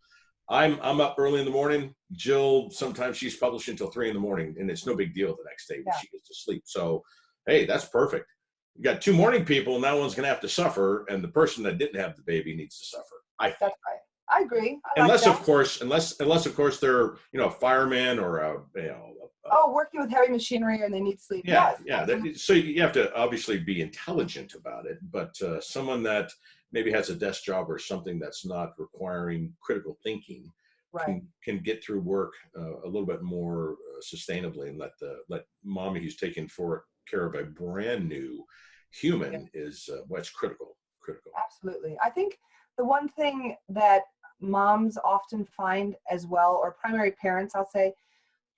I'm up early in the morning. Jill, sometimes she's publishing until 3 a.m, and it's no big deal the next day when she gets to sleep. So, hey, that's perfect. You got 2 morning people, now one's gonna have to suffer, and the person that didn't have the baby needs to suffer. I think. That's right. I agree. Unless of course they're, you know, a fireman or working with heavy machinery and they need sleep. Yeah. So you have to obviously be intelligent about it, but someone that maybe has a desk job or something that's not requiring critical thinking can get through work a little bit more sustainably, and let mommy who's taking care of a brand new human is what's critical. Absolutely. I think the one thing that moms often find as well, or primary parents, I'll say,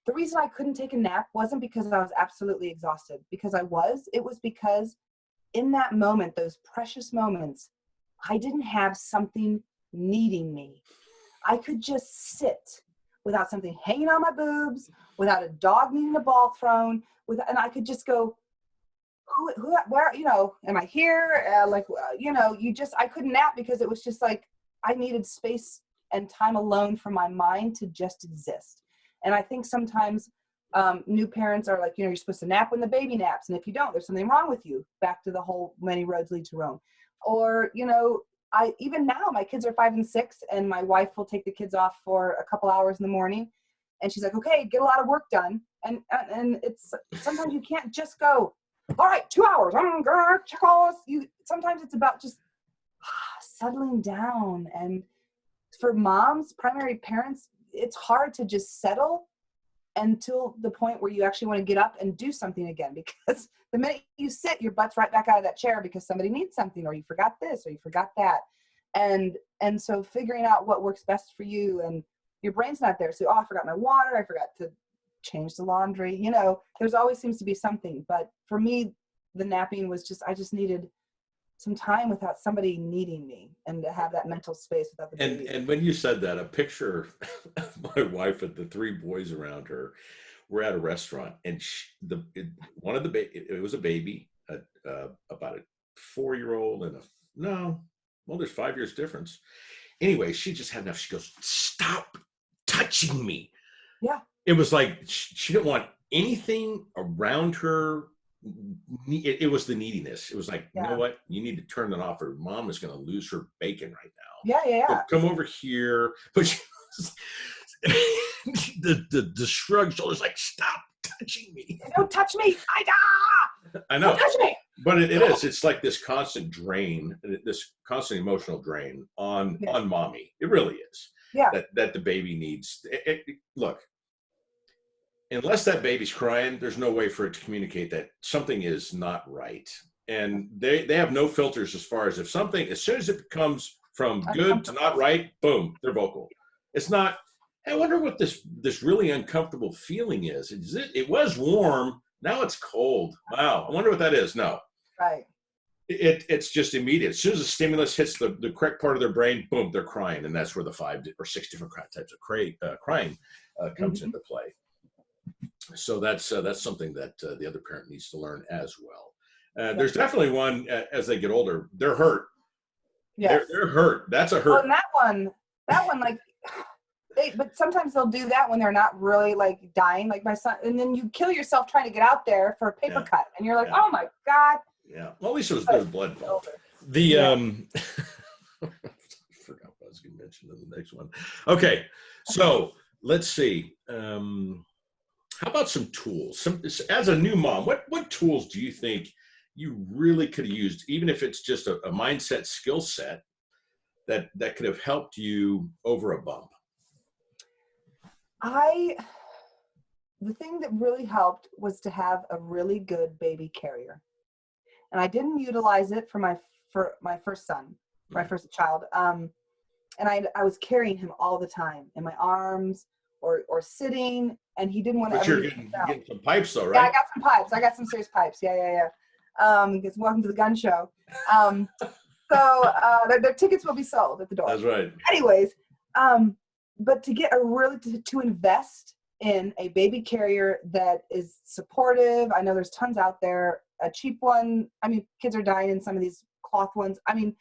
the reason I couldn't take a nap wasn't because I was absolutely exhausted, because it was because in that moment, those precious moments, I didn't have something needing me. I could just sit without something hanging on my boobs, without a dog needing a ball thrown, and I could just go, where, you know, am I here? I couldn't nap because it was just like, I needed space and time alone for my mind to just exist. And I think sometimes new parents are like, you know, you're supposed to nap when the baby naps. And if you don't, there's something wrong with you. Back to the whole many roads lead to Rome. Or, you know, even now my kids are 5 and 6, and my wife will take the kids off for a couple hours in the morning. And she's like, okay, get a lot of work done. And it's sometimes you can't just go, all right, 2 hours. I'm gonna check all this. Sometimes it's about just settling down. And for moms, primary parents, it's hard to just settle until the point where you actually want to get up and do something again, because the minute you sit, your butt's right back out of that chair because somebody needs something, or you forgot this, or you forgot that. And so figuring out what works best for you, and your brain's not there. So, I forgot my water. I forgot to change the laundry. You know, there's always seems to be something. But for me, the napping was just, I just needed some time without somebody needing me, and to have that mental space without the baby. And when you said that, a picture of my wife with the 3 boys around her, we're at a restaurant, and it was a baby, about a 4-year-old and there's 5 years difference. Anyway, she just had enough. She goes, stop touching me. Yeah. It was like she didn't want anything around her. It was the neediness. It was like, you know what? You need to turn that off, or mom is going to lose her bacon right now. Yeah. So come over here. But she was, the shrugged shoulders, like, stop touching me. Don't touch me. I know. Don't touch me. But it is. It's like this constant drain, this constant emotional drain on mommy. It really is. Yeah. That the baby needs. Look, unless that baby's crying, there's no way for it to communicate that something is not right. And they have no filters as far as as soon as it becomes from good to not right, boom, they're vocal. It's not, I wonder what this really uncomfortable feeling is. It was warm, now it's cold. Wow, I wonder what that is. No. Right. It's just immediate. As soon as the stimulus hits the correct part of their brain, boom, they're crying. And that's where the 5 or 6 different types of crying comes into play. So that's something that the other parent needs to learn as well. There's definitely one as they get older, they're hurt. Yes. They're hurt. That's a hurt. Well, and that one, like, but sometimes they'll do that when they're not really like dying, like my son, and then you kill yourself trying to get out there for a paper cut, and you're like, oh my God. Yeah. Well, at least there's blood involved. I forgot what I was going to mention in the next one. Okay. So let's see. How about some tools? As a new mom, what tools do you think you really could have used, even if it's just a mindset skill set that could have helped you over a bump? The thing that really helped was to have a really good baby carrier. And I didn't utilize it for my first son, my first child. And I was carrying him all the time in my arms or sitting, and he didn't want to But ever you're getting some pipes though, Yeah, I right? got some pipes. I got some serious pipes. Yeah. Because welcome to the gun show. Their tickets will be sold at the door. That's right. Anyways, but to get to invest in a baby carrier that is supportive. I know there's tons out there. A cheap one. I mean, kids are dying in some of these cloth ones. I mean,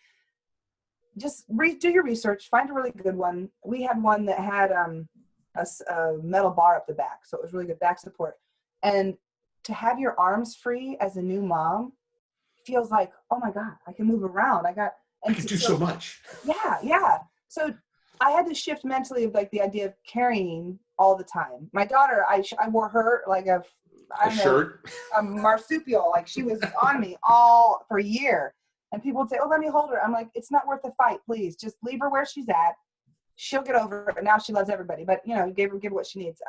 just do your research. Find a really good one. We had one that had a metal bar up the back, so it was really good back support. And to have your arms free as a new mom feels like, oh my God, I can move around. I can do so much. Yeah. So I had to shift mentally of like the idea of carrying all the time. My daughter, I wore her like a shirt, a marsupial. Like she was on me all for a year. And people would say, oh, let me hold her. I'm like, it's not worth the fight. Please just leave her where she's at. She'll get over it. Now she loves everybody, but give her what she needs.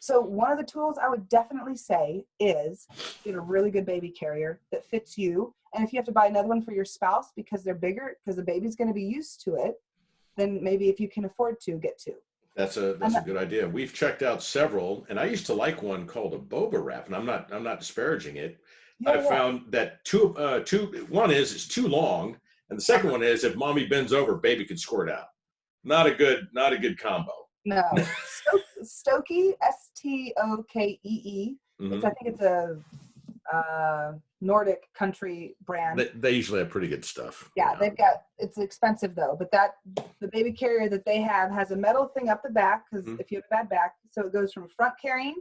So one of the tools I would definitely say is get a really good baby carrier that fits you. And if you have to buy another one for your spouse because they're bigger, because the baby's going to be used to it, then maybe if you can afford to, get two. That's a good idea. We've checked out several, and I used to like one called a boba wrap, and I'm not disparaging it. I found that one is it's too long, and the second one is if mommy bends over, baby could squirt out. Not a good combo. No. Stokey, Stokee. Mm-hmm. I think it's a Nordic country brand. They usually have pretty good stuff. Yeah, it's expensive though, but the baby carrier that they have has a metal thing up the back because if you have a bad back, so it goes from front carrying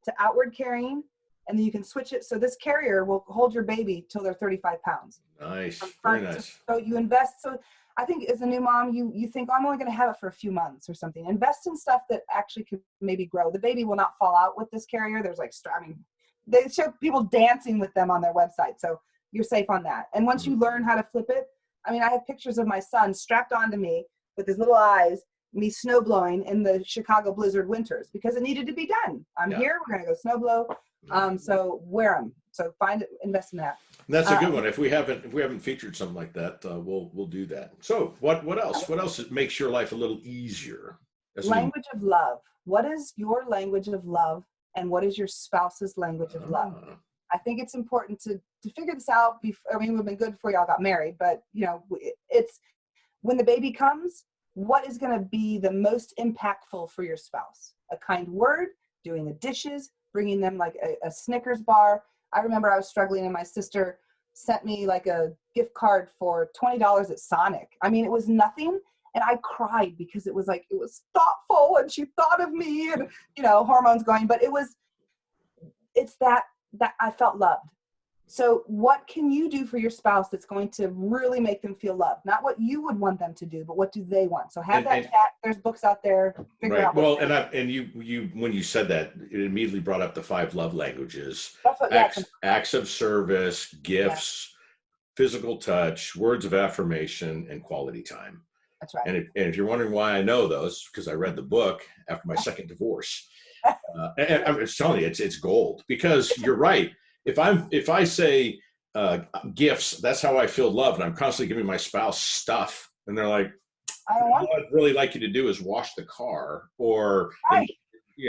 to outward carrying, and then you can switch it. So this carrier will hold your baby till they're 35 pounds. Nice, very nice. So you invest. So I think as a new mom, you think, oh, I'm only going to have it for a few months or something. Invest in stuff that actually could maybe grow. The baby will not fall out with this carrier. There's they show people dancing with them on their website. So you're safe on that. And once you learn how to flip it, I have pictures of my son strapped onto me with his little eyes, me snow blowing in the Chicago blizzard winters because it needed to be done. I'm here. We're going to go snow blow. So wear them. So invest in that. That's a good one. If we haven't featured something like that, we'll do that. So what else? What else makes your life a little easier? Language of love. What is your language of love, and what is your spouse's language of love? I think it's important to figure this out. We've been good before y'all got married, but it's when the baby comes, what is going to be the most impactful for your spouse? A kind word, doing the dishes, bringing them like a Snickers bar. I remember I was struggling and my sister sent me like a gift card for $20 at Sonic. It was nothing. And I cried because it was thoughtful and she thought of me and, hormones going, but it's that I felt loved. So what can you do for your spouse that's going to really make them feel loved? Not what you would want them to do, but what do they want? So have that chat. There's books out there. Figure out. Well, and you when you said that, it immediately brought up the 5 love languages: acts of service, gifts, physical touch, words of affirmation, and quality time. That's right. And if you're wondering why I know those, because I read the book after my second divorce. And I'm just telling you, it's gold, because you're right. If I say gifts, that's how I feel loved, and I'm constantly giving my spouse stuff, and they're like, all I'd really like you to do is wash the car, or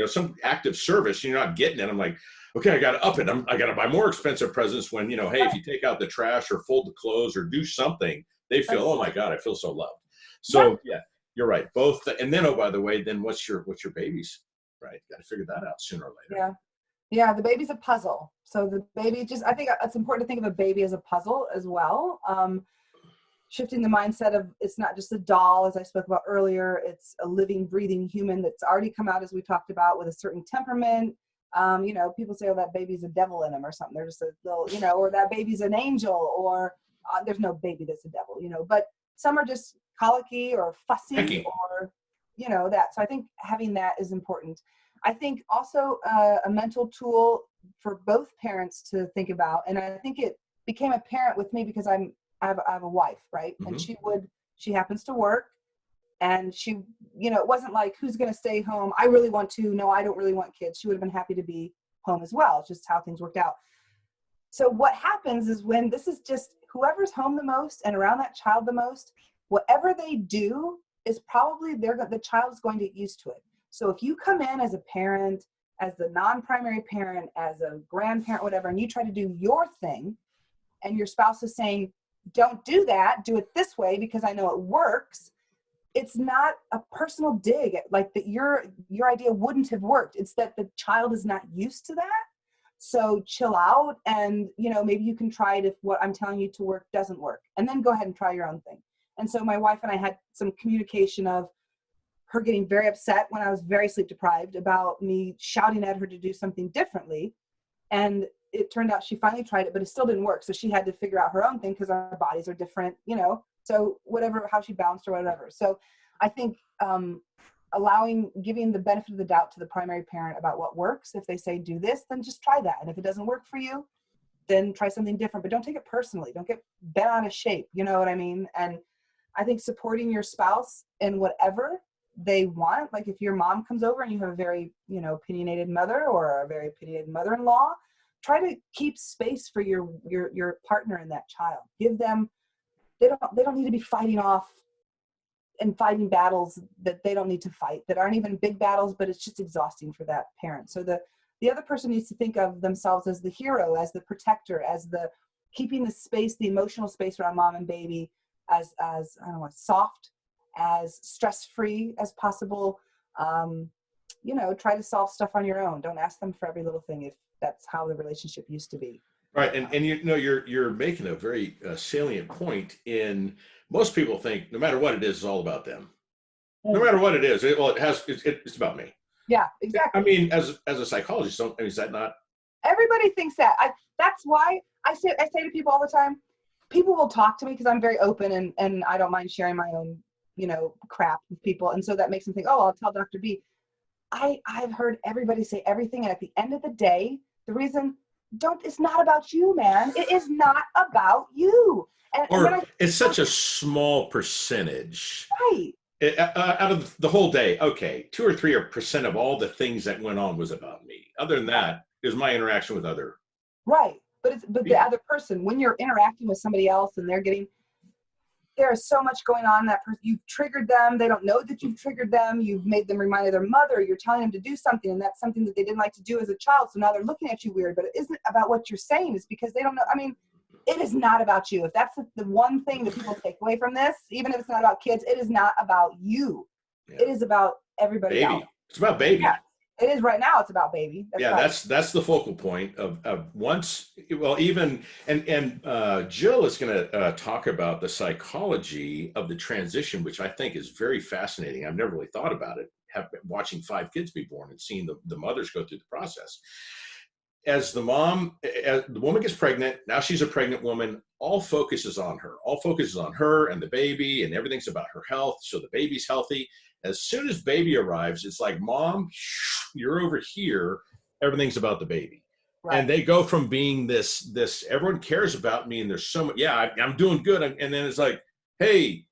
some act of service. You're not getting it. I'm like, okay, I got to up it. I got to buy more expensive presents when hey, if you take out the trash or fold the clothes or do something, they feel, oh my God, I feel so loved. So yeah, you're right. Both, and then by the way, then what's your baby's? Right, got to figure that out sooner or later. Yeah, the baby's a puzzle. So the baby I think it's important to think of a baby as a puzzle as well. Shifting the mindset of it's not just a doll, as I spoke about earlier, it's a living, breathing human that's already come out, as we talked about, with a certain temperament. People say, oh, that baby's a devil in him or something. They're just a little, or that baby's an angel, or there's no baby that's a devil, but some are just colicky or fussy or, that. So I think having that is important. I think also a mental tool for both parents to think about, and I think became a parent with me because I have a wife, right? And she happens to work, and she, you know, it wasn't like, who's going to stay home? I really want to. No, I don't really want kids. She would have been happy to be home as well. It's just how things worked out. So what happens is, when this is just whoever's home the most and around that child the most, whatever they do is probably the child is going to get used to it. So if you come in as a parent, as the non-primary parent, as a grandparent, whatever, and you try to do your thing, and your spouse is saying, don't do that, do it this way because I know it works, it's not a personal dig at, like, that your idea wouldn't have worked. It's that the child is not used to that. So chill out, and, you know, maybe you can try it if what I'm telling you to work doesn't work, and then go ahead and try your own thing. And so my wife and I had some communication of her getting very upset when I was very sleep deprived about me shouting at her to do something differently. And it turned out she finally tried it, but it still didn't work. So she had to figure out her own thing, because our bodies are different, you know, so whatever, how she bounced or whatever. So I think giving the benefit of the doubt to the primary parent about what works. If they say do this, then just try that. And if it doesn't work for you, then try something different, but don't take it personally. Don't get bent out of shape. You know what I mean? And I think supporting your spouse in whatever they want, like if your mom comes over and you have a very, you know, opinionated mother or a very opinionated mother-in-law, try to keep space for your partner and that child. Give them, they don't need to be fighting off and fighting battles that they don't need to fight, that aren't even big battles, but it's just exhausting for that parent. So the other person needs to think of themselves as the hero, as the protector, as the keeping the space, the emotional space around mom and baby as I don't know, soft, as stress-free as possible. You know, try to solve stuff on your own. Don't ask them for every little thing if that's how the relationship used to be. Right, and you know, you're making a very salient point. In most people think no matter what it is, it's all about them. No matter what it is, it's about me. Yeah, exactly. I mean, as a psychologist, is that not? Everybody thinks that. That's why I say to people all the time, people will talk to me because I'm very open and I don't mind sharing my own, you know, crap with people. And so that makes them think, oh, I'll tell Dr. B. I've heard everybody say everything. And at the end of the day, the reason it's not about you, man. It is not about you. It's such a small percentage. Right. Out of the whole day, okay, 2 or 3% of all the things that went on was about me. Other than that, it was my interaction with other. Right. But the other person, when you're interacting with somebody else and there is so much going on, that person, you've triggered them. They don't know that you've triggered them. You've made them remind of their mother. You're telling them to do something, and that's something that they didn't like to do as a child. So now they're looking at you weird, but it isn't about what you're saying. It's because they don't know. I mean, it is not about you. If that's the one thing that people take away from this, even if it's not about kids, it is not about you. Yeah. It is about everybody else. It's about baby. Yeah. It is right now. It's about baby. That's the focal point of once. Well, even and Jill is going to talk about the psychology of the transition, which I think is very fascinating. I've never really thought about it. Have been watching 5 kids be born and seeing the mothers go through the process. As the woman gets pregnant, now she's a pregnant woman. All focus is on her. All focus is on her and the baby, and everything's about her health. So the baby's healthy. As soon as baby arrives, it's like, Mom, you're over here. Everything's about the baby. Right. And they go from being this, everyone cares about me, and there's so much, I'm doing good. And then it's like, hey,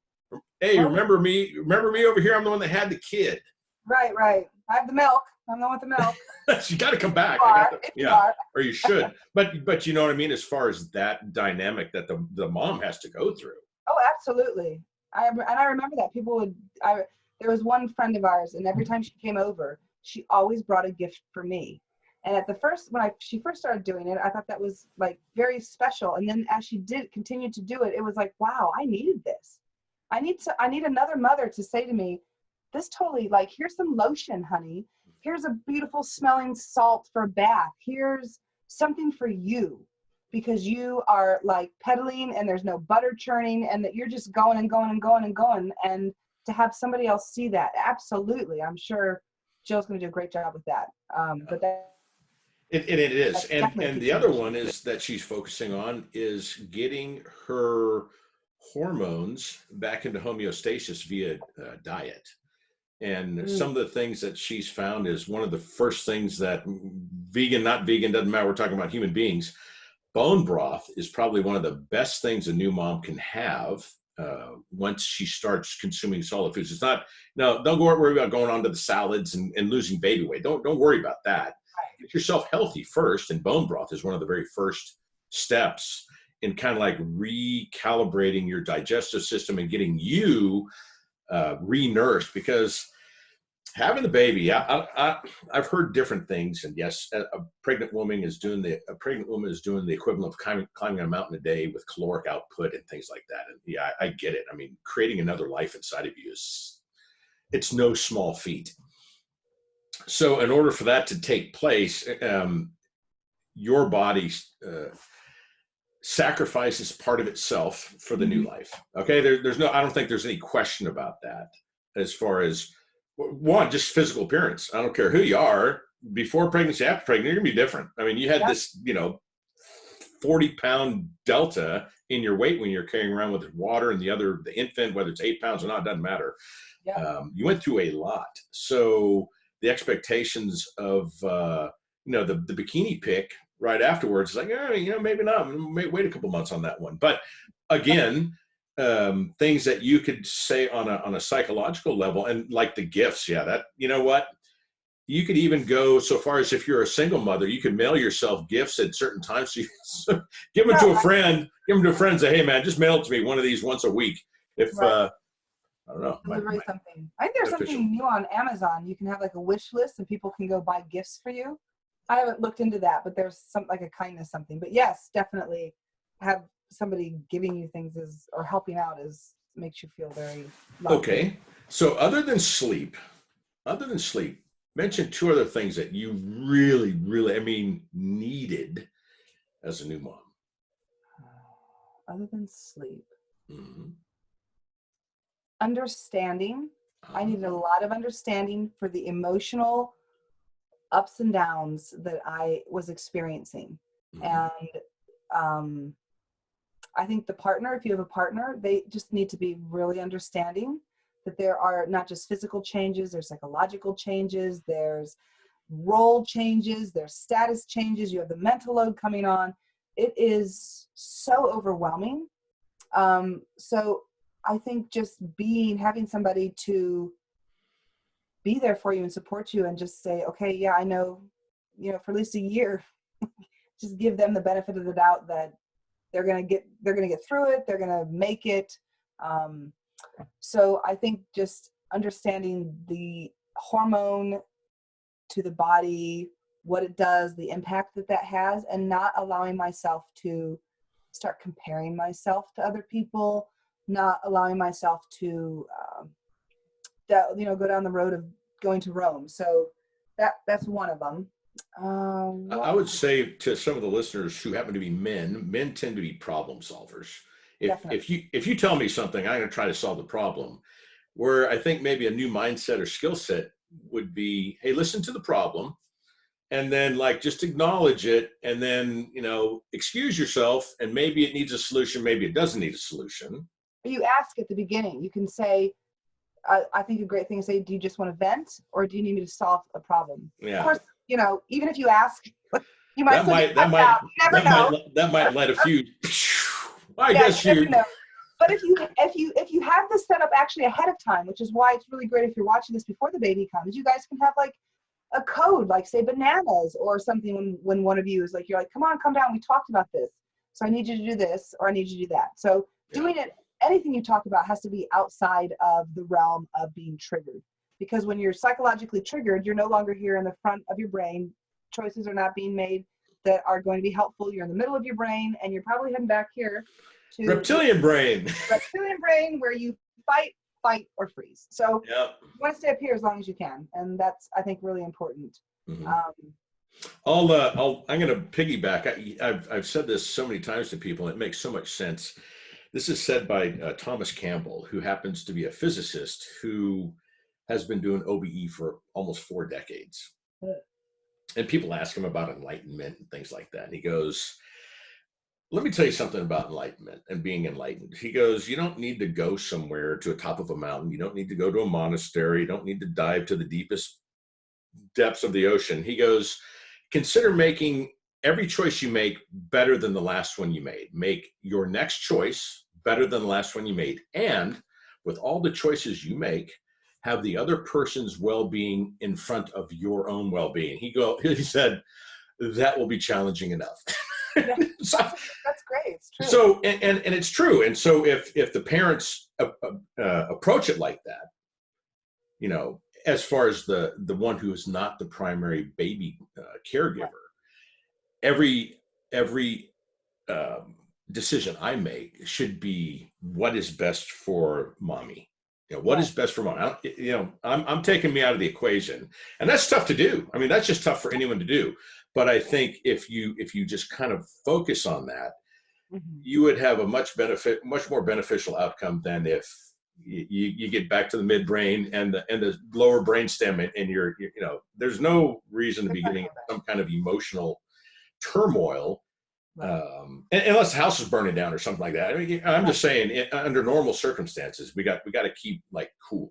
remember me over here? I'm the one that had the kid. Right. I have the milk. I'm the one with the milk. You got to come back. Or you should. But you know what I mean? As far as that dynamic that the mom has to go through. Oh, absolutely. I remember that there was one friend of ours, and every time she came over, she always brought a gift for me. And at the first, she first started doing it, I thought that was like very special. And then as she continued to do it, it was like, wow, I needed this. I need another mother to say to me, this totally, like, here's some lotion, honey. Here's a beautiful smelling salt for a bath. Here's something for you, because you are like pedaling and there's no butter churning, and that you're just going and going and going and going. And to have somebody else see that, absolutely. I'm sure Jill's going to do a great job with that. But that it is. And the other one is that she's focusing on is getting her hormones back into homeostasis via diet. And some of the things that she's found is one of the first things that vegan, not vegan, doesn't matter. We're talking about human beings. bone broth is probably one of the best things a new mom can have once she starts consuming solid foods. It's not, no, don't worry about going on to the salads and losing baby weight. Don't worry about that. Get yourself healthy first, and bone broth is one of the very first steps in kind of like recalibrating your digestive system and getting you re-nourished, because having the baby, I've heard different things, and yes, a pregnant woman is doing the equivalent of climbing a mountain a day with caloric output and things like that. And yeah, I get it. I mean, creating another life inside of you it's no small feat. So in order for that to take place, your body sacrifices part of itself for the new life. Okay, I don't think there's any question about that. As far as one, just physical appearance. I don't care who you are, before pregnancy, after pregnancy, you're gonna be different. I mean, you had this, 40-pound delta in your weight when you're carrying around with water, and the infant, whether it's 8 pounds or not, doesn't matter. You went through a lot. So the expectations of, the bikini pic right afterwards, like, maybe not, wait a couple months on that one. But again, things that you could say on a psychological level, and like the gifts, that, you know what, you could even go so far as, if you're a single mother, you could mail yourself gifts at certain times. So give them to a friend, and say, hey man, just mail it to me one of these once a week. If I don't know, delivery something. I think there's something new on Amazon. You can have like a wish list and people can go buy gifts for you. I haven't looked into that, but there's some like a kindness something. But yes, definitely have somebody giving you things or helping out makes you feel very loved. Okay. So other than sleep, mention 2 other things that you really, really, needed as a new mom. Other than sleep. Understanding. I needed a lot of understanding for the emotional ups and downs that I was experiencing. And I think the partner, if you have a partner, they just need to be really understanding that there are not just physical changes, there's psychological changes, there's role changes, there's status changes, you have the mental load coming on. It is so overwhelming. So I think just having somebody to be there for you and support you and just say, okay, I know, for at least a year, just give them the benefit of the doubt that they're going to get through it. They're going to make it. So I think just understanding the hormone to the body, what it does, the impact that has, and not allowing myself to start comparing myself to other people, not allowing myself to, go down the road of going to Rome. So that's one of them. I would say to some of the listeners who happen to be men tend to be problem solvers. If you tell me something, I'm going to try to solve the problem. Where I think maybe a new mindset or skill set would be, hey, listen to the problem, and then just acknowledge it, and then excuse yourself, and maybe it needs a solution, maybe it doesn't need a solution. You ask at the beginning. You can say, I think a great thing is say, do you just want to vent, or do you need me to solve a problem? Yeah. Of course, even if you ask, you might that might let a few. I guess you know. But if you have this set up actually ahead of time, which is why it's really great if you're watching this before the baby comes, you guys can have a code, say bananas or something, when one of you is you're come on, come down, we talked about this, so I need you to do this, or I need you to do that. So doing it, anything you talk about has to be outside of the realm of being triggered, because when you're psychologically triggered, you're no longer here in the front of your brain. Choices are not being made that are going to be helpful. You're in the middle of your brain, and you're probably heading back here to reptilian brain, where you fight or freeze. So you want to stay up here as long as you can, and that's, I think, really important. Mm-hmm. I'm going to piggyback. I've said this so many times to people, and it makes so much sense. This is said by Thomas Campbell, who happens to be a physicist who has been doing OBE for almost 4 decades. And people ask him about enlightenment and things like that. And he goes, let me tell you something about enlightenment and being enlightened. He goes, you don't need to go somewhere to the top of a mountain. You don't need to go to a monastery. You don't need to dive to the deepest depths of the ocean. He goes, consider making every choice you make better than the last one you made. Make your next choice better than the last one you made. And with all the choices you make, have the other person's well-being in front of your own well-being. He said, that will be challenging enough. Yeah, So, that's great. It's true. so and it's true. And so if the parents approach it like that, you know, as far as the one who is not the primary baby caregiver, every decision I make should be what is best for mommy. You know, what is best for mom? I'm taking me out of the equation, and that's tough to do. I mean, that's just tough for anyone to do. But I think if you just kind of focus on that, you would have a much more beneficial outcome than if you get back to the midbrain and the lower brainstem, and you're there's no reason to be getting some kind of emotional turmoil. Unless the house is burning down or something like that. I mean, I'm just saying, under normal circumstances, we got to keep like cool.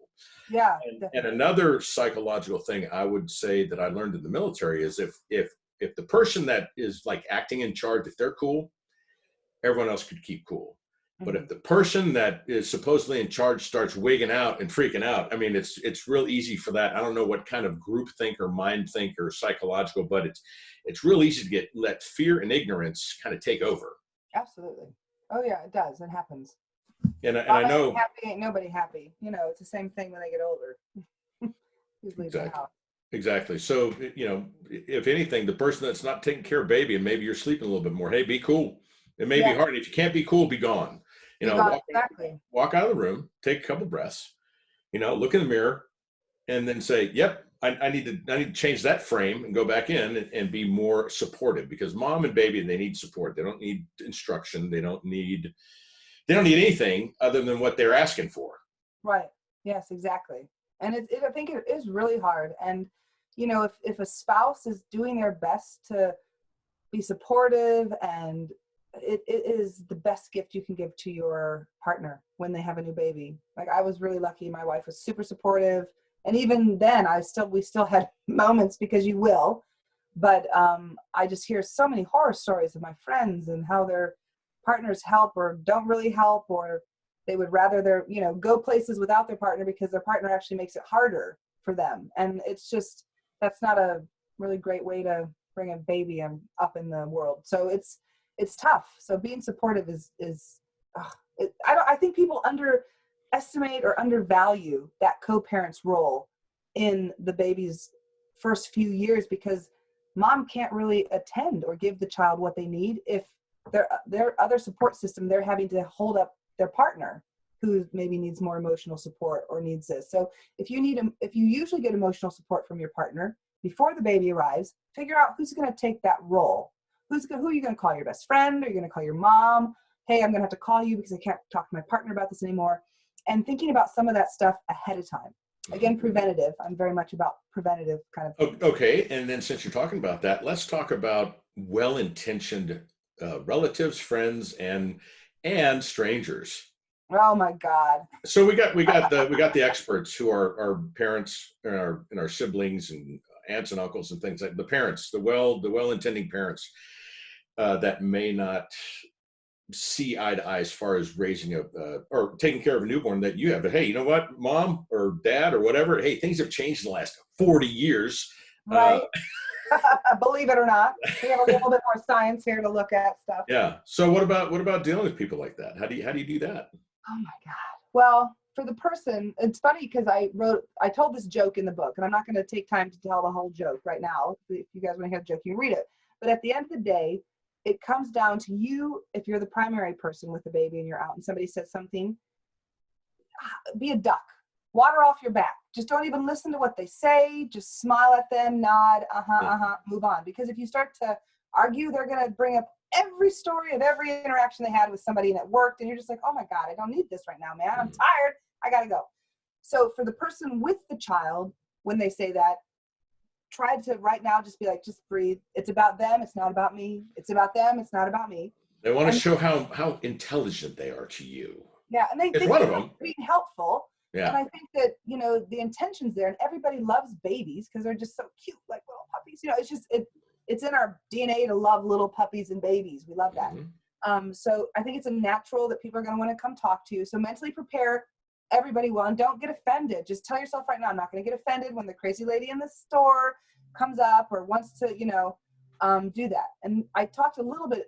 Yeah. And another psychological thing I would say that I learned in the military is if the person that is like acting in charge, if they're cool, everyone else could keep cool. But if the person that is supposedly in charge starts wigging out and freaking out, I mean, it's real easy for that. I don't know what kind of group think or mind think or psychological, but it's real easy to let fear and ignorance kind of take over. Absolutely. Oh yeah, it does. It happens. And I know happy ain't nobody happy. You know, it's the same thing when they get older. Exactly. So, if anything, the person that's not taking care of baby, and maybe you're sleeping a little bit more, hey, be cool. It may be hard. If you can't be cool, be gone. Walk out of the room, take a couple breaths, look in the mirror, and then say, yep, I need to change that frame and go back in and be more supportive, because mom and baby, they need support. They don't need instruction. They don't need anything other than what they're asking for. Right. Yes, exactly. And I think it is really hard. And, if a spouse is doing their best to be supportive, and it is the best gift you can give to your partner when they have a new baby. Like, I was really lucky. My wife was super supportive. And even then we still had moments, because you will, but I just hear so many horror stories of my friends and how their partners help or don't really help, or they would rather go places without their partner because their partner actually makes it harder for them. And it's just, that's not a really great way to bring a baby up in the world. So it's tough. So being supportive I think people underestimate or undervalue that co-parent's role in the baby's first few years, because mom can't really attend or give the child what they need if their other support system, they're having to hold up their partner who maybe needs more emotional support or needs this. So if you usually get emotional support from your partner before the baby arrives, figure out who's going to take that role. Who are you going to call? Your best friend? Are you going to call your mom? Hey, I'm going to have to call you because I can't talk to my partner about this anymore. And thinking about some of that stuff ahead of time. Again, preventative. I'm very much about preventative kind of. Okay. And then since you're talking about that, let's talk about well-intentioned relatives, friends, and strangers. Oh my God. So we got the experts who are our parents and our siblings and aunts and uncles and things like the parents, the well-intending parents that may not see eye to eye as far as raising or taking care of a newborn that you have. But hey, you know what, mom or dad or whatever, hey, things have changed in the last 40 years. Right. Believe it or not, we have a little bit more science here to look at stuff. Yeah. So what about dealing with people like that? How do you do that? Oh my God. Well, for the person, it's funny because I told this joke in the book, and I'm not going to take time to tell the whole joke right now. If you guys want to hear the joke, you can read it. But at the end of the day, it comes down to you. If you're the primary person with the baby and you're out and somebody says something, be a duck. Water off your back. Just don't even listen to what they say. Just smile at them, nod, move on. Because if you start to argue, they're going to bring up every story of every interaction they had with somebody and it worked. And you're just like, oh my God, I don't need this right now, man. I'm tired. I got to go. So for the person with the child, when they say that, try to right now just be like, just breathe. It's about them. It's not about me. It's about them. It's not about me. They want to show how intelligent they are to you. Yeah. And they think one of them being helpful. Yeah. And I think that, the intention's there, and everybody loves babies because they're just so cute, like little puppies. It's just, it's in our DNA to love little puppies and babies. We love that. So I think it's a natural that people are going to want to come talk to you. So mentally prepare everybody well, and don't get offended. Just tell yourself right now, I'm not going to get offended when the crazy lady in the store comes up or wants to, do that. And I talked a little bit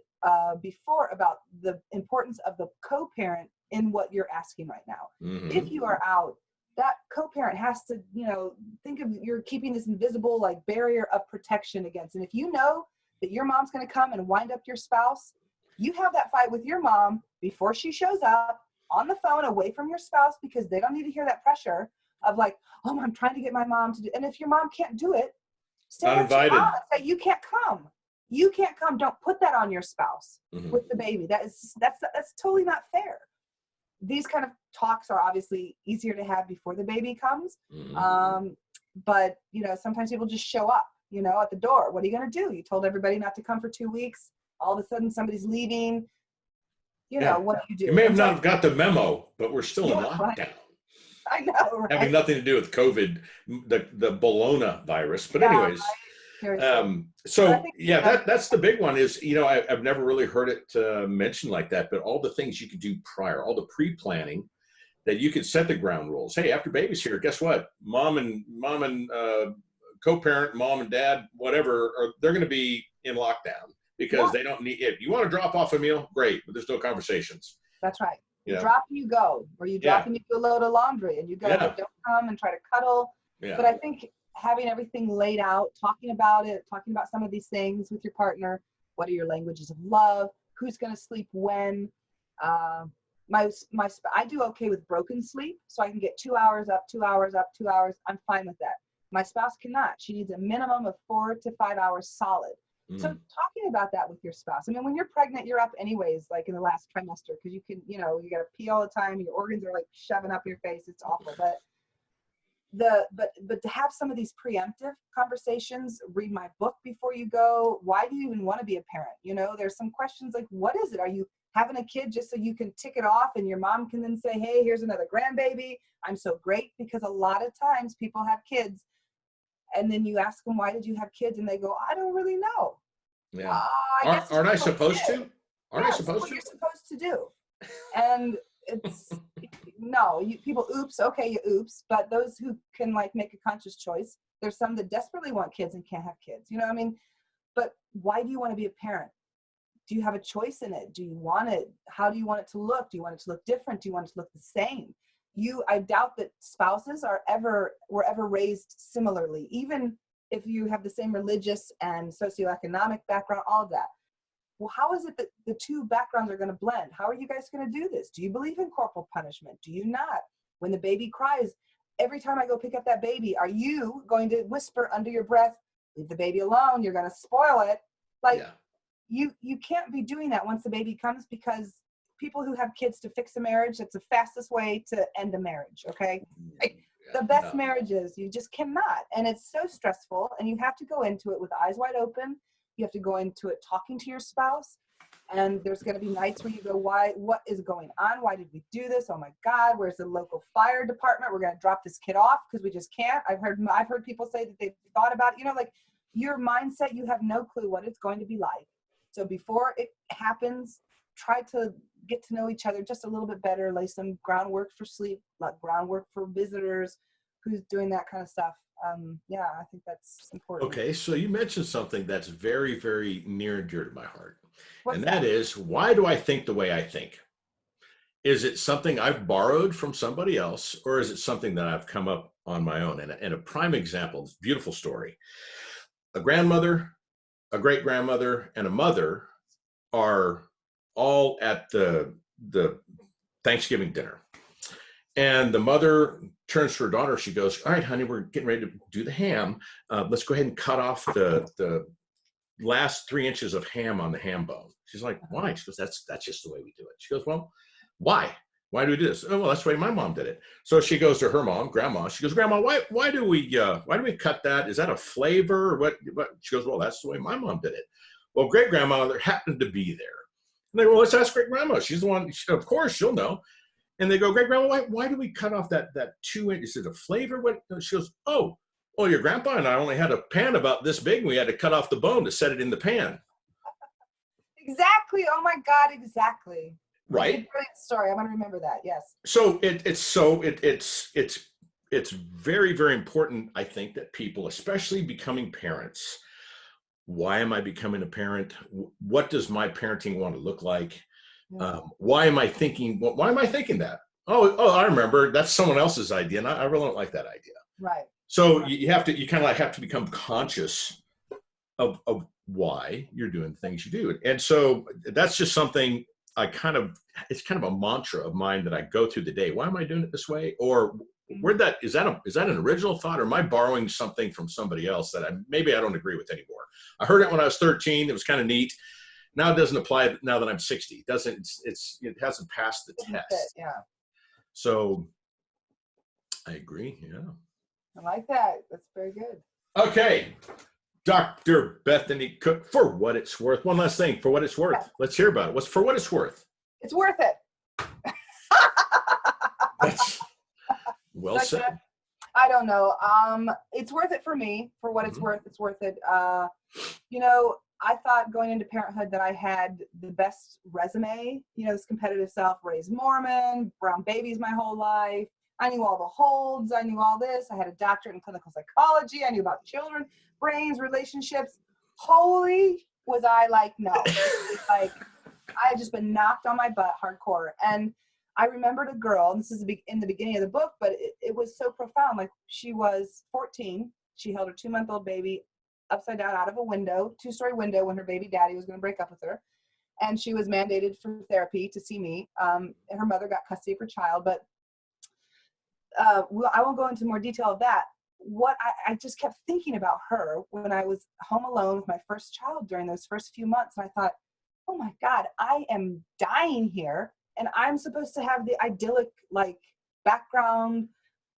before about the importance of the co-parent in what you're asking right now. If you are out, that co-parent has to, think of, you're keeping this invisible like barrier of protection against. And if you know that your mom's going to come and wind up your spouse, you have that fight with your mom before she shows up on the phone away from your spouse, because they don't need to hear that pressure of like, oh, I'm trying to get my mom to do. And if your mom can't do it, stay up to your mom and say, you can't come. You can't come. Don't put that on your spouse with the baby. That's totally not fair. These kind of talks are obviously easier to have before the baby comes. But, sometimes people just show up, at the door. What are you going to do? You told everybody not to come for 2 weeks. All of a sudden somebody's leaving. What do you do? You may have not have got the memo, but we're still in lockdown. Right. I know, right? Having nothing to do with COVID, the Bologna virus. But anyways, that's the big one is, I've never really heard it mentioned like that, but all the things you could do prior, all the pre-planning that you could set the ground rules. Hey, after baby's here, guess what? Mom and co-parent, mom and dad, whatever, they're going to be in lockdown because they don't need it. You want to drop off a meal? Great, but there's no conversations. That's right. You drop and you go, or you drop and you do a load of laundry and you go, but don't come and try to cuddle. But I think having everything laid out, talking about some of these things with your partner, what are your languages of love, who's going to sleep when. I do okay with broken sleep, so I can get 2 hours up, 2 hours up, 2 hours. I'm fine with that. My spouse cannot. She needs a minimum of 4 to 5 hours solid. So talking about that with your spouse. I mean, when you're pregnant, you're up anyways, like in the last trimester, because you can, you got to pee all the time. Your organs are like shoving up your face. It's awful. But to have some of these preemptive conversations, read my book before you go. Why do you even want to be a parent? There's some questions like, what is it? Are you having a kid just so you can tick it off and your mom can then say, hey, here's another grandbaby. I'm so great. Because a lot of times people have kids and then you ask them, why did you have kids? And they go, I don't really know. Yeah. Aren't I supposed to? Aren't I supposed to? You're supposed to do. And it's, people oops. Okay, you oops. But those who can make a conscious choice, there's some that desperately want kids and can't have kids. But why do you want to be a parent? Do you have a choice in it? Do you want it? How do you want it to look? Do you want it to look different? Do you want it to look the same? I doubt that spouses were ever raised similarly, even if you have the same religious and socioeconomic background, all of that. Well, how is it that the two backgrounds are going to blend? How are you guys going to do this? Do you believe in corporal punishment? Do you not? When the baby cries, every time I go pick up that baby, are you going to whisper under your breath, leave the baby alone, you're going to spoil it? You can't be doing that once the baby comes, because people who have kids to fix a marriage, that's the fastest way to end a marriage, okay? The best marriages, you just cannot. And it's so stressful, and you have to go into it with eyes wide open. You have to go into it talking to your spouse. And there's going to be nights where you go, what is going on? Why did we do this? Oh my God, where's the local fire department? We're going to drop this kid off because we just can't. I've heard people say that they've thought about, your mindset, you have no clue what it's going to be like. So before it happens, try to get to know each other just a little bit better, lay some groundwork for sleep, groundwork for visitors, who's doing that kind of stuff. I think that's important. Okay, so you mentioned something that's very, very near and dear to my heart. What's that is, why do I think the way I think? Is it something I've borrowed from somebody else, or is it something that I've come up on my own? And a prime example, this beautiful story. A grandmother, a great-grandmother, and a mother are all at the Thanksgiving dinner. And the mother turns to her daughter. She goes, all right, honey, we're getting ready to do the ham. Let's go ahead and cut off the last 3 inches of ham on the ham bone. She's like, why? She goes, that's just the way we do it. She goes, well, why? Why do we do this? Oh, well, that's the way my mom did it. So she goes to her mom, grandma. She goes, Grandma, why do we cut that? Is that a flavor? Or what? She goes, well, that's the way my mom did it. Well, great grandmother happened to be there. And they go, well, let's ask great grandma. She's the one. Of course, she'll know. And they go, great grandma, why do we cut off that 2 inches? Is it a flavor? What? She goes, oh, Well, your grandpa and I only had a pan about this big, and we had to cut off the bone to set it in the pan. Exactly. Oh my God, exactly. That's a Right. brilliant story. I'm going to remember that. Yes. So it's very, very important, I think, that people, especially becoming parents, why am I becoming a parent? What does my parenting want to look like? Why am I thinking? Why am I thinking that? Oh, I remember. That's someone else's idea, and I really don't like that idea. Right. So you kind of like have to become conscious of why you're doing the things you do, and so that's just something it's kind of a mantra of mine that I go through the day. Why am I doing it this way? Or is that an original thought, or am I borrowing something from somebody else that maybe I don't agree with anymore? I heard it when I was 13. It was kind of neat. Now it doesn't apply now that I'm 60. It hasn't passed the test. Yeah. So I agree. Yeah. I like that. That's very good. Okay. Dr. Bethany Cook, for what it's worth. One last thing, for what it's worth. Yeah. Let's hear about it. What's for what it's worth? It's worth it. That's well said. I don't know. It's worth it for me. For what it's worth, it's worth it. I thought going into parenthood that I had the best resume, this competitive self, raised Mormon, brown babies my whole life. I knew all the holds. I knew all this. I had a doctorate in clinical psychology. I knew about children, brains, relationships. Holy was I like, no. Like, I had just been knocked on my butt hardcore. And I remembered a girl, and this is in the beginning of the book, but it was so profound. Like, she was 14. She held her 2-month-old baby upside down out of a window, 2-story window, when her baby daddy was going to break up with her. And she was mandated for therapy to see me. And her mother got custody of her child. But I won't go into more detail of that. What I just kept thinking about her when I was home alone with my first child during those first few months. And I thought, oh my God, I am dying here. And I'm supposed to have the idyllic, like, background.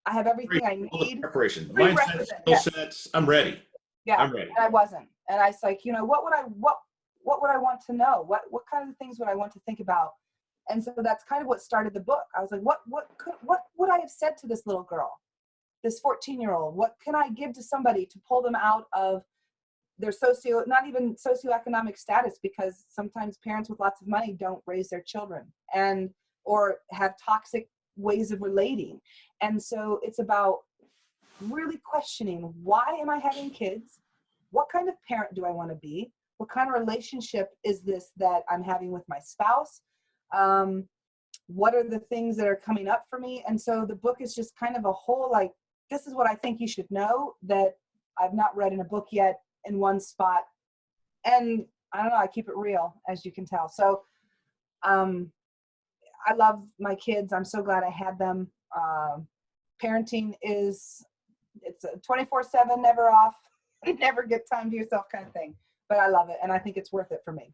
I have everything I need. Preparation, mindset, skill sets. I'm ready. Yeah, I'm ready. And I wasn't. And I was like, what would I want to know? What kind of things would I want to think about? And so that's kind of what started the book. I was like, what would I have said to this little girl, this 14-year-old? What can I give to somebody to pull them out of their not even socioeconomic status, because sometimes parents with lots of money don't raise their children or have toxic ways of relating. And so it's about really questioning, why am I having kids? What kind of parent do I want to be? What kind of relationship is this that I'm having with my spouse? What are the things that are coming up for me? And so the book is just kind of a whole, like, this is what I think you should know that I've not read in a book yet in one spot. And I don't know, I keep it real, as you can tell. So I love my kids. I'm so glad I had them. Parenting it's a 24/7, never off, never get time to yourself kind of thing. But I love it, and I think it's worth it for me.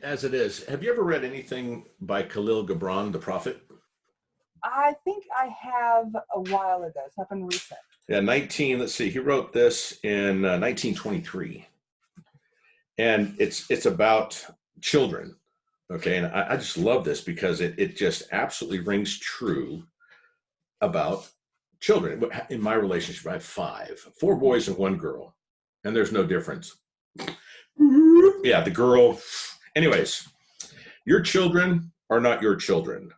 As it is. Have you ever read anything by Khalil Gibran, the prophet? I think I have a while ago. It's nothing recent. Yeah, let's see. He wrote this in 1923. And it's about children. Okay, and I just love this because it just absolutely rings true about children. In my relationship, I have 4 boys and 1 girl, and there's no difference. Yeah, the girl. Anyways, your children are not your children.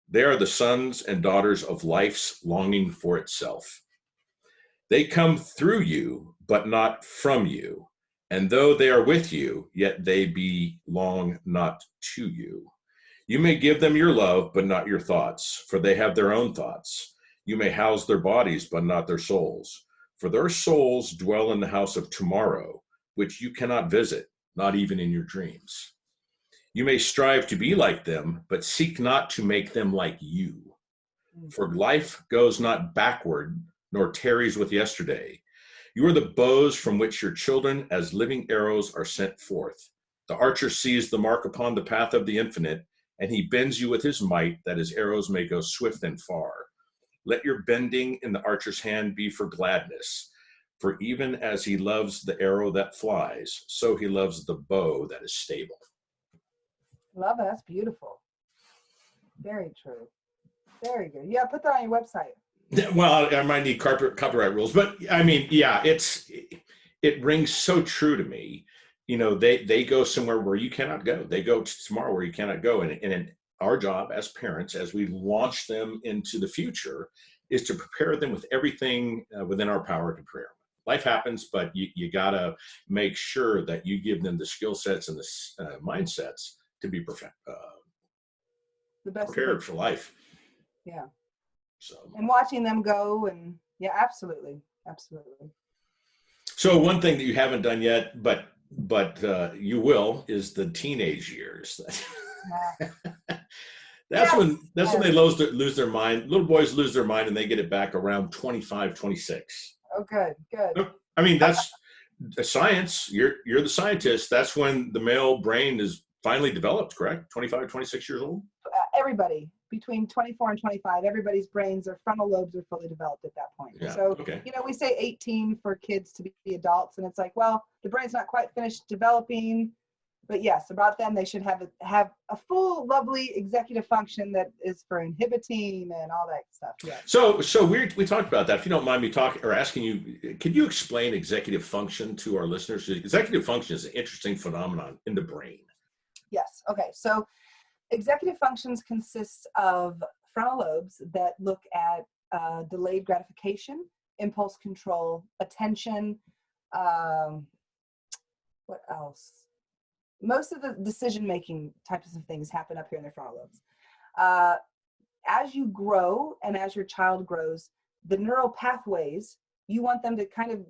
They are the sons and daughters of life's longing for itself. They come through you, but not from you. And though they are with you, yet they belong not to you. You may give them your love, but not your thoughts, for they have their own thoughts. You may house their bodies, but not their souls, for their souls dwell in the house of tomorrow, which you cannot visit, not even in your dreams. You may strive to be like them, but seek not to make them like you. For life goes not backward, nor tarries with yesterday. You are the bows from which your children as living arrows are sent forth. The archer sees the mark upon the path of the infinite, and he bends you with his might, that his arrows may go swift and far. Let your bending in the archer's hand be for gladness. For even as he loves the arrow that flies, so he loves the bow that is stable. Love it. That's beautiful. Very true. Very good. Yeah, put that on your website. Well, I might need copyright rules, but I mean, yeah, it rings so true to me. You know, they go somewhere where you cannot go. They go tomorrow where you cannot go, and our job as parents, as we launch them into the future, is to prepare them with everything within our power to prepare them. Life happens, but you gotta make sure that you give them the skill sets and the mindsets to be The best prepared for life. Yeah. So, And watching them go, and yeah, absolutely, absolutely. so one thing that you haven't done yet, but you will, is the teenage years. Yeah. That's Yes, when yes. they lose their mind. Little boys lose their mind and they get it back around 25, 26. Oh, good, good. I mean, that's science. You're the scientist. That's when the male brain is finally developed, correct? 25, 26 years old? Everybody between 24 and 25, everybody's brains, their frontal lobes are fully developed at that point. Yeah. So, Okay. you know, we say 18 for kids to be adults, and it's like, well, the brain's not quite finished developing, but yes, about then they should have a full, lovely executive function that is for inhibiting and all that stuff. Yeah. So we talked about that. If you don't mind me talking or asking you, could you explain executive function to our listeners? Executive function is an interesting phenomenon in the brain. Yes. Okay. So executive functions consists of frontal lobes that look at delayed gratification, impulse control, attention. What else? Most of the decision-making types of things happen up here in the frontal lobes. As you grow and as your child grows, the neural pathways, you want them to kind of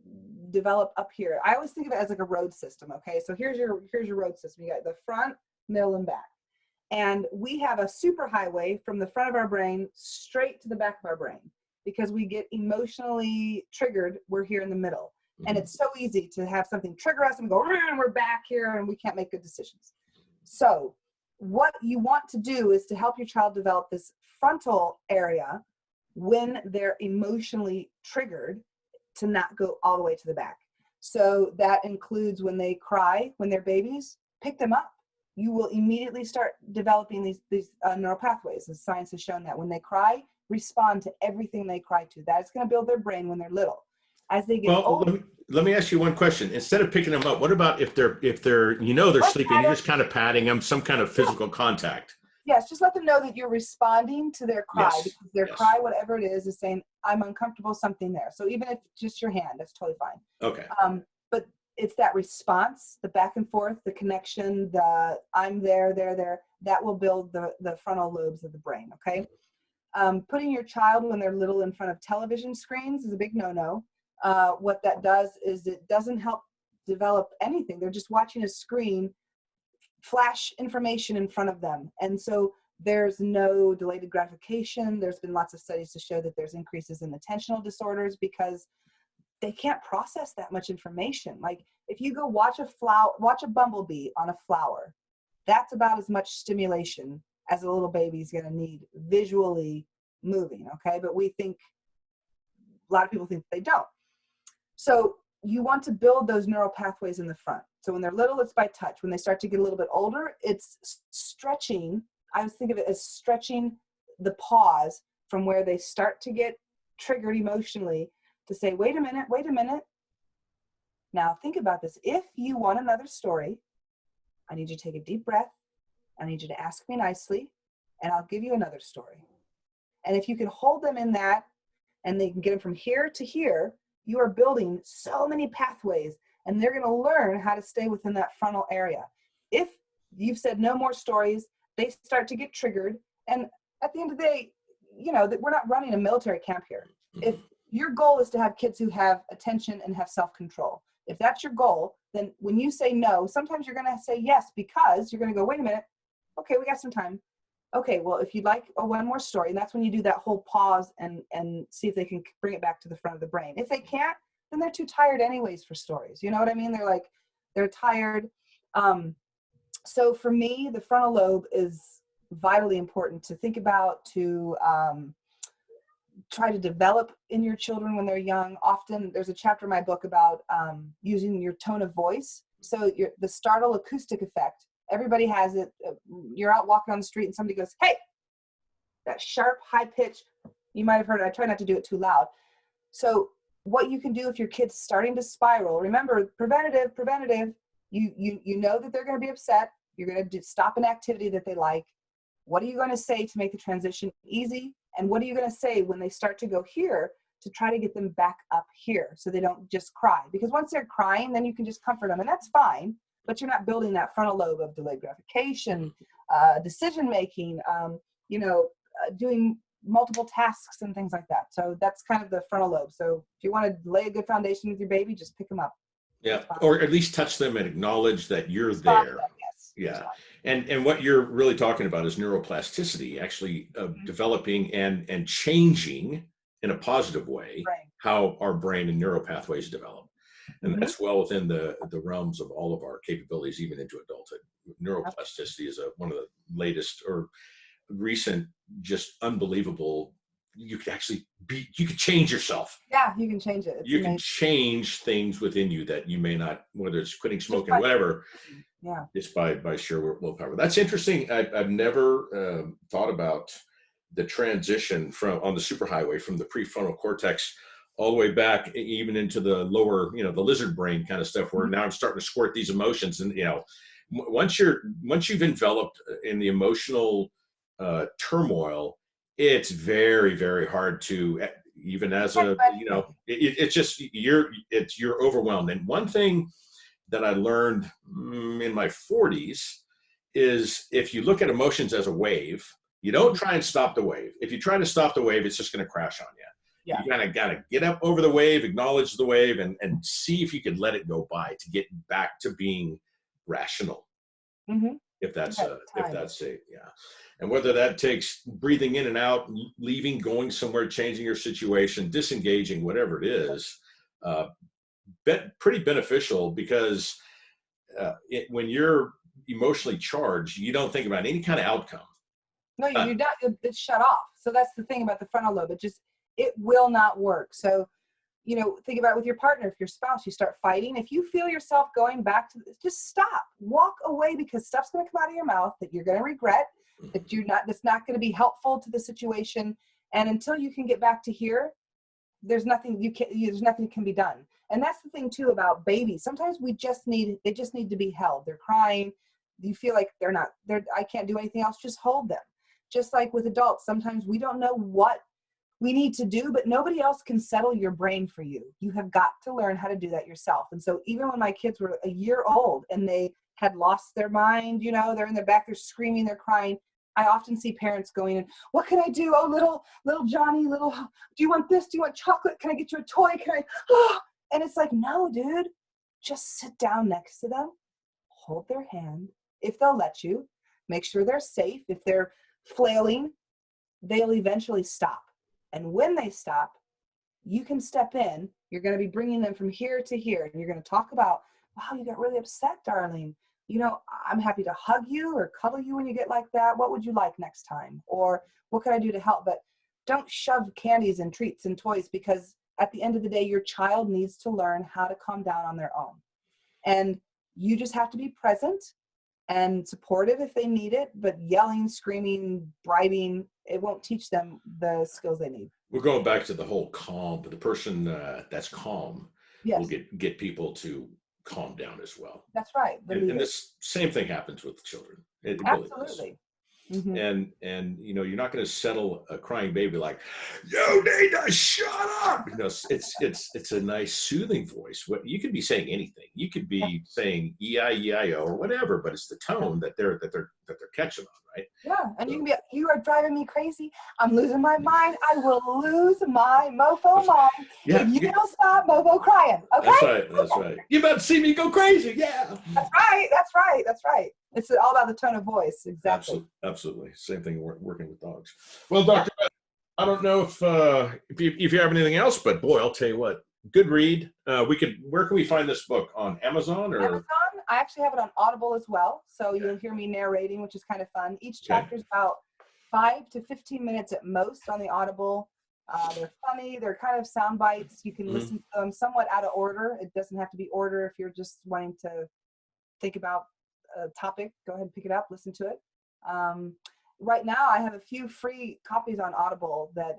develop up here. I always think of it as like a road system, okay? So here's your road system. You got the front, middle, and back. And we have a super highway from the front of our brain straight to the back of our brain because we get emotionally triggered. We're here in the middle. And it's so easy to have something trigger us and go, and we're back here and we can't make good decisions. So what you want to do is to help your child develop this frontal area when they're emotionally triggered to not go all the way to the back. So that includes when they cry, when they're babies, pick them up. You will immediately start developing these neural pathways. And science has shown that when they cry, respond to everything they cry to. That's going to build their brain when they're little. As they get older, let me ask you one question. Instead of picking them up, what about if they're they're sleeping, you're just kind of patting them, some kind of physical contact? Yes, just let them know that you're responding to their cry, Yes. because their Yes. cry, whatever it is saying, I'm uncomfortable, something there. So even if just your hand, that's totally fine. Okay. But it's that response, the back and forth, the connection, the I'm there, that will build the frontal lobes of the brain, okay? Putting your child when they're little in front of television screens is a big no-no. What that does is it doesn't help develop anything. They're just watching a screen flash information in front of them. And so there's no delayed gratification. There's been lots of studies to show that there's increases in attentional disorders because they can't process that much information. Like if you go watch a bumblebee on a flower, that's about as much stimulation as a little baby's gonna need visually moving, okay? But we think, a lot of people think they don't. So you want to build those neural pathways in the front. So when they're little, it's by touch. When they start to get a little bit older, it's stretching. I was thinking of it as stretching the pause from where they start to get triggered emotionally to say, wait a minute. Now think about this. If you want another story, I need you to take a deep breath. I need you to ask me nicely, and I'll give you another story. And if you can hold them in that, and they can get them from here to here, you are building so many pathways, and they're going to learn how to stay within that frontal area. If you've said no more stories, they start to get triggered. And at the end of the day, you know, that we're not running a military camp here. If your goal is to have kids who have attention and have self-control, if that's your goal, then when you say no, sometimes you're going to say yes, because you're going to go, wait a minute. Okay, we got some time. Okay, well, if you'd like one more story, and that's when you do that whole pause and see if they can bring it back to the front of the brain. If they can't, then they're too tired anyways for stories. You know what I mean? They're tired. So for me, the frontal lobe is vitally important to think about, to try to develop in your children when they're young. Often there's a chapter in my book about using your tone of voice. So the startle acoustic effect. Everybody has it. You're out walking on the street and somebody goes, hey, that sharp, high pitch, You might have heard it. I try not to do it too loud. So what you can do if your kid's starting to spiral, remember, preventative, you know that they're going to be upset. You're going to stop an activity that they like. What are you going to say to make the transition easy? And what are you going to say when they start to go here to try to get them back up here so they don't just cry? Because once they're crying, then you can just comfort them, and that's fine, but you're not building that frontal lobe of delayed gratification, decision making, doing multiple tasks and things like that. So that's kind of the frontal lobe. So if you want to lay a good foundation with your baby, just pick them up. Yeah, or at least touch them and acknowledge that you're Spot there. them, yes. Yeah, and what you're really talking about is neuroplasticity, actually developing and changing in a positive way Right. how our brain and neural pathways develop, and that's well within the realms of all of our capabilities, even into adulthood. Neuroplasticity is one of the latest or recent, just unbelievable. You could change yourself. Yeah, you can change it. It's You amazing. can change things within you that you may not, whether it's quitting smoking, whatever. Yeah. Just by sheer willpower. That's interesting. I've never thought about the transition on the superhighway from the prefrontal cortex all the way back, even into the lower, the lizard brain kind of stuff, where now I'm starting to squirt these emotions. And, once you've enveloped in the emotional turmoil, it's very, very hard to, even as it's just, you're overwhelmed. And one thing that I learned in my 40s is, if you look at emotions as a wave, you don't try and stop the wave. If you try to stop the wave, it's just going to crash on you. Yeah. You kind of got to get up over the wave, acknowledge the wave, and see if you can let it go by to get back to being rational. If that's safe, yeah. And whether that takes breathing in and out, leaving, going somewhere, changing your situation, disengaging, whatever it is, pretty beneficial, because when you're emotionally charged, you don't think about any kind of outcome. No, you're not. It's shut off. So that's the thing about the frontal lobe. It will not work. So, think about it with your partner. If your spouse, you start fighting, if you feel yourself going back to this, just stop, walk away, because stuff's going to come out of your mouth that you're going to regret, that's not going to be helpful to the situation. And until you can get back to here, there's nothing can be done. And that's the thing too about babies. Sometimes they just need to be held. They're crying. You feel like I can't do anything else. Just hold them. Just like with adults, sometimes we don't know what we need to do, but nobody else can settle your brain for you. You have got to learn how to do that yourself. And so even when my kids were a year old and they had lost their mind, they're in their back, they're screaming, they're crying, I often see parents going in, what can I do? Oh, little Johnny, do you want this? Do you want chocolate? Can I get you a toy? And it's like, no, dude, just sit down next to them, hold their hand. If they'll let you, make sure they're safe. If they're flailing, they'll eventually stop. And when they stop, you can step in. You're going to be bringing them from here to here. And you're going to talk about, wow, you got really upset, darling. I'm happy to hug you or cuddle you when you get like that. What would you like next time? Or what can I do to help? But don't shove candies and treats and toys, because at the end of the day, your child needs to learn how to calm down on their own. And you just have to be present and supportive if they need it, but yelling, screaming, bribing, it won't teach them the skills they need. We're going back to the whole calm, but the person that's calm will get people to calm down as well. That's right. And this same thing happens with children. It Absolutely. Really does. And you're not going to settle a crying baby like, you need to shut up. It's a nice soothing voice. What you could be saying anything. You could be saying E-I-E-I-O or whatever, but it's the tone that they're catching on, right? Yeah, and so, you can be, you are driving me crazy. I'm losing my mind. I will lose my mofo mind if you don't stop mofo crying. Okay? That's right. You about to see me go crazy. Yeah. That's right. It's all about the tone of voice. Exactly. Absolutely. Same thing working with dogs. Well, Dr. Beth, I don't know if you have anything else, but boy, I'll tell you what, good read. Where can we find this book? On Amazon or? Amazon. I actually have it on Audible as well. So you'll hear me narrating, which is kind of fun. Each chapter is about 5 to 15 minutes at most on the Audible. They're funny. They're kind of sound bites. You can listen to them somewhat out of order. It doesn't have to be order if you're just wanting to think about a topic. Go ahead and pick it up, listen to it. right now I have a few free copies on Audible that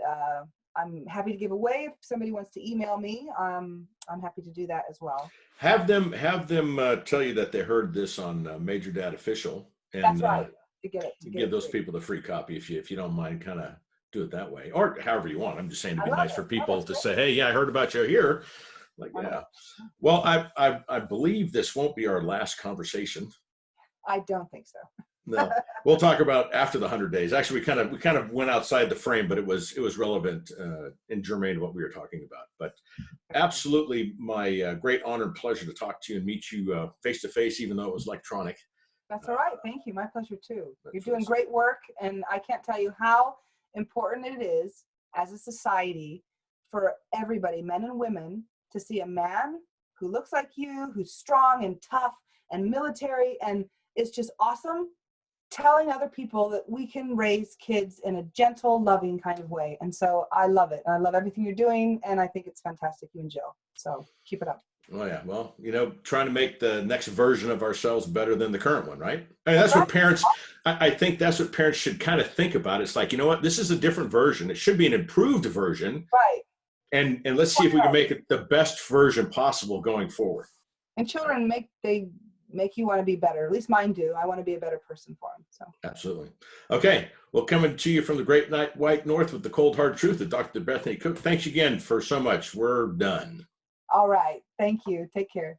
I'm happy to give away. If somebody wants to email me, I'm happy to do that as well. Have them tell you that they heard this on Major Dad Official, and That's right. To get give it those free. people the free copy if you don't mind, kind of do it that way, or however you want. I'm just saying it'd I be love nice it. for No, people that's to great. say, hey, yeah, I heard about you here. Like, yeah. Wonderful. Well, I believe this won't be our last conversation. I don't think so. No, we'll talk about after the 100 days. Actually, we kind of went outside the frame, but it was relevant and germane to what we were talking about. But absolutely, my great honor and pleasure to talk to you and meet you face to face, even though it was electronic. That's all right. Thank you. My pleasure too. That's You're doing awesome. great work, and I can't tell you how important it is as a society for everybody, men and women, to see a man who looks like you, who's strong and tough and military, and it's just awesome, telling other people that we can raise kids in a gentle, loving kind of way. And so I love it. I love everything you're doing, and I think it's fantastic, you and Jill. So keep it up. Oh yeah, well, trying to make the next version of ourselves better than the current one, right? I mean, That's that's right. what parents. I think that's what parents should kind of think about. It's like, you know what, this is a different version. It should be an improved version, Right. and let's see if we can make it the best version possible going forward. And children make you want to be better. At least mine do. I want to be a better person for them. So Absolutely. Okay. Well, coming to you from the great white north with the cold hard truth of Dr. Bethany Cook. Thanks again for so much. We're done. all right. Thank you. Take care.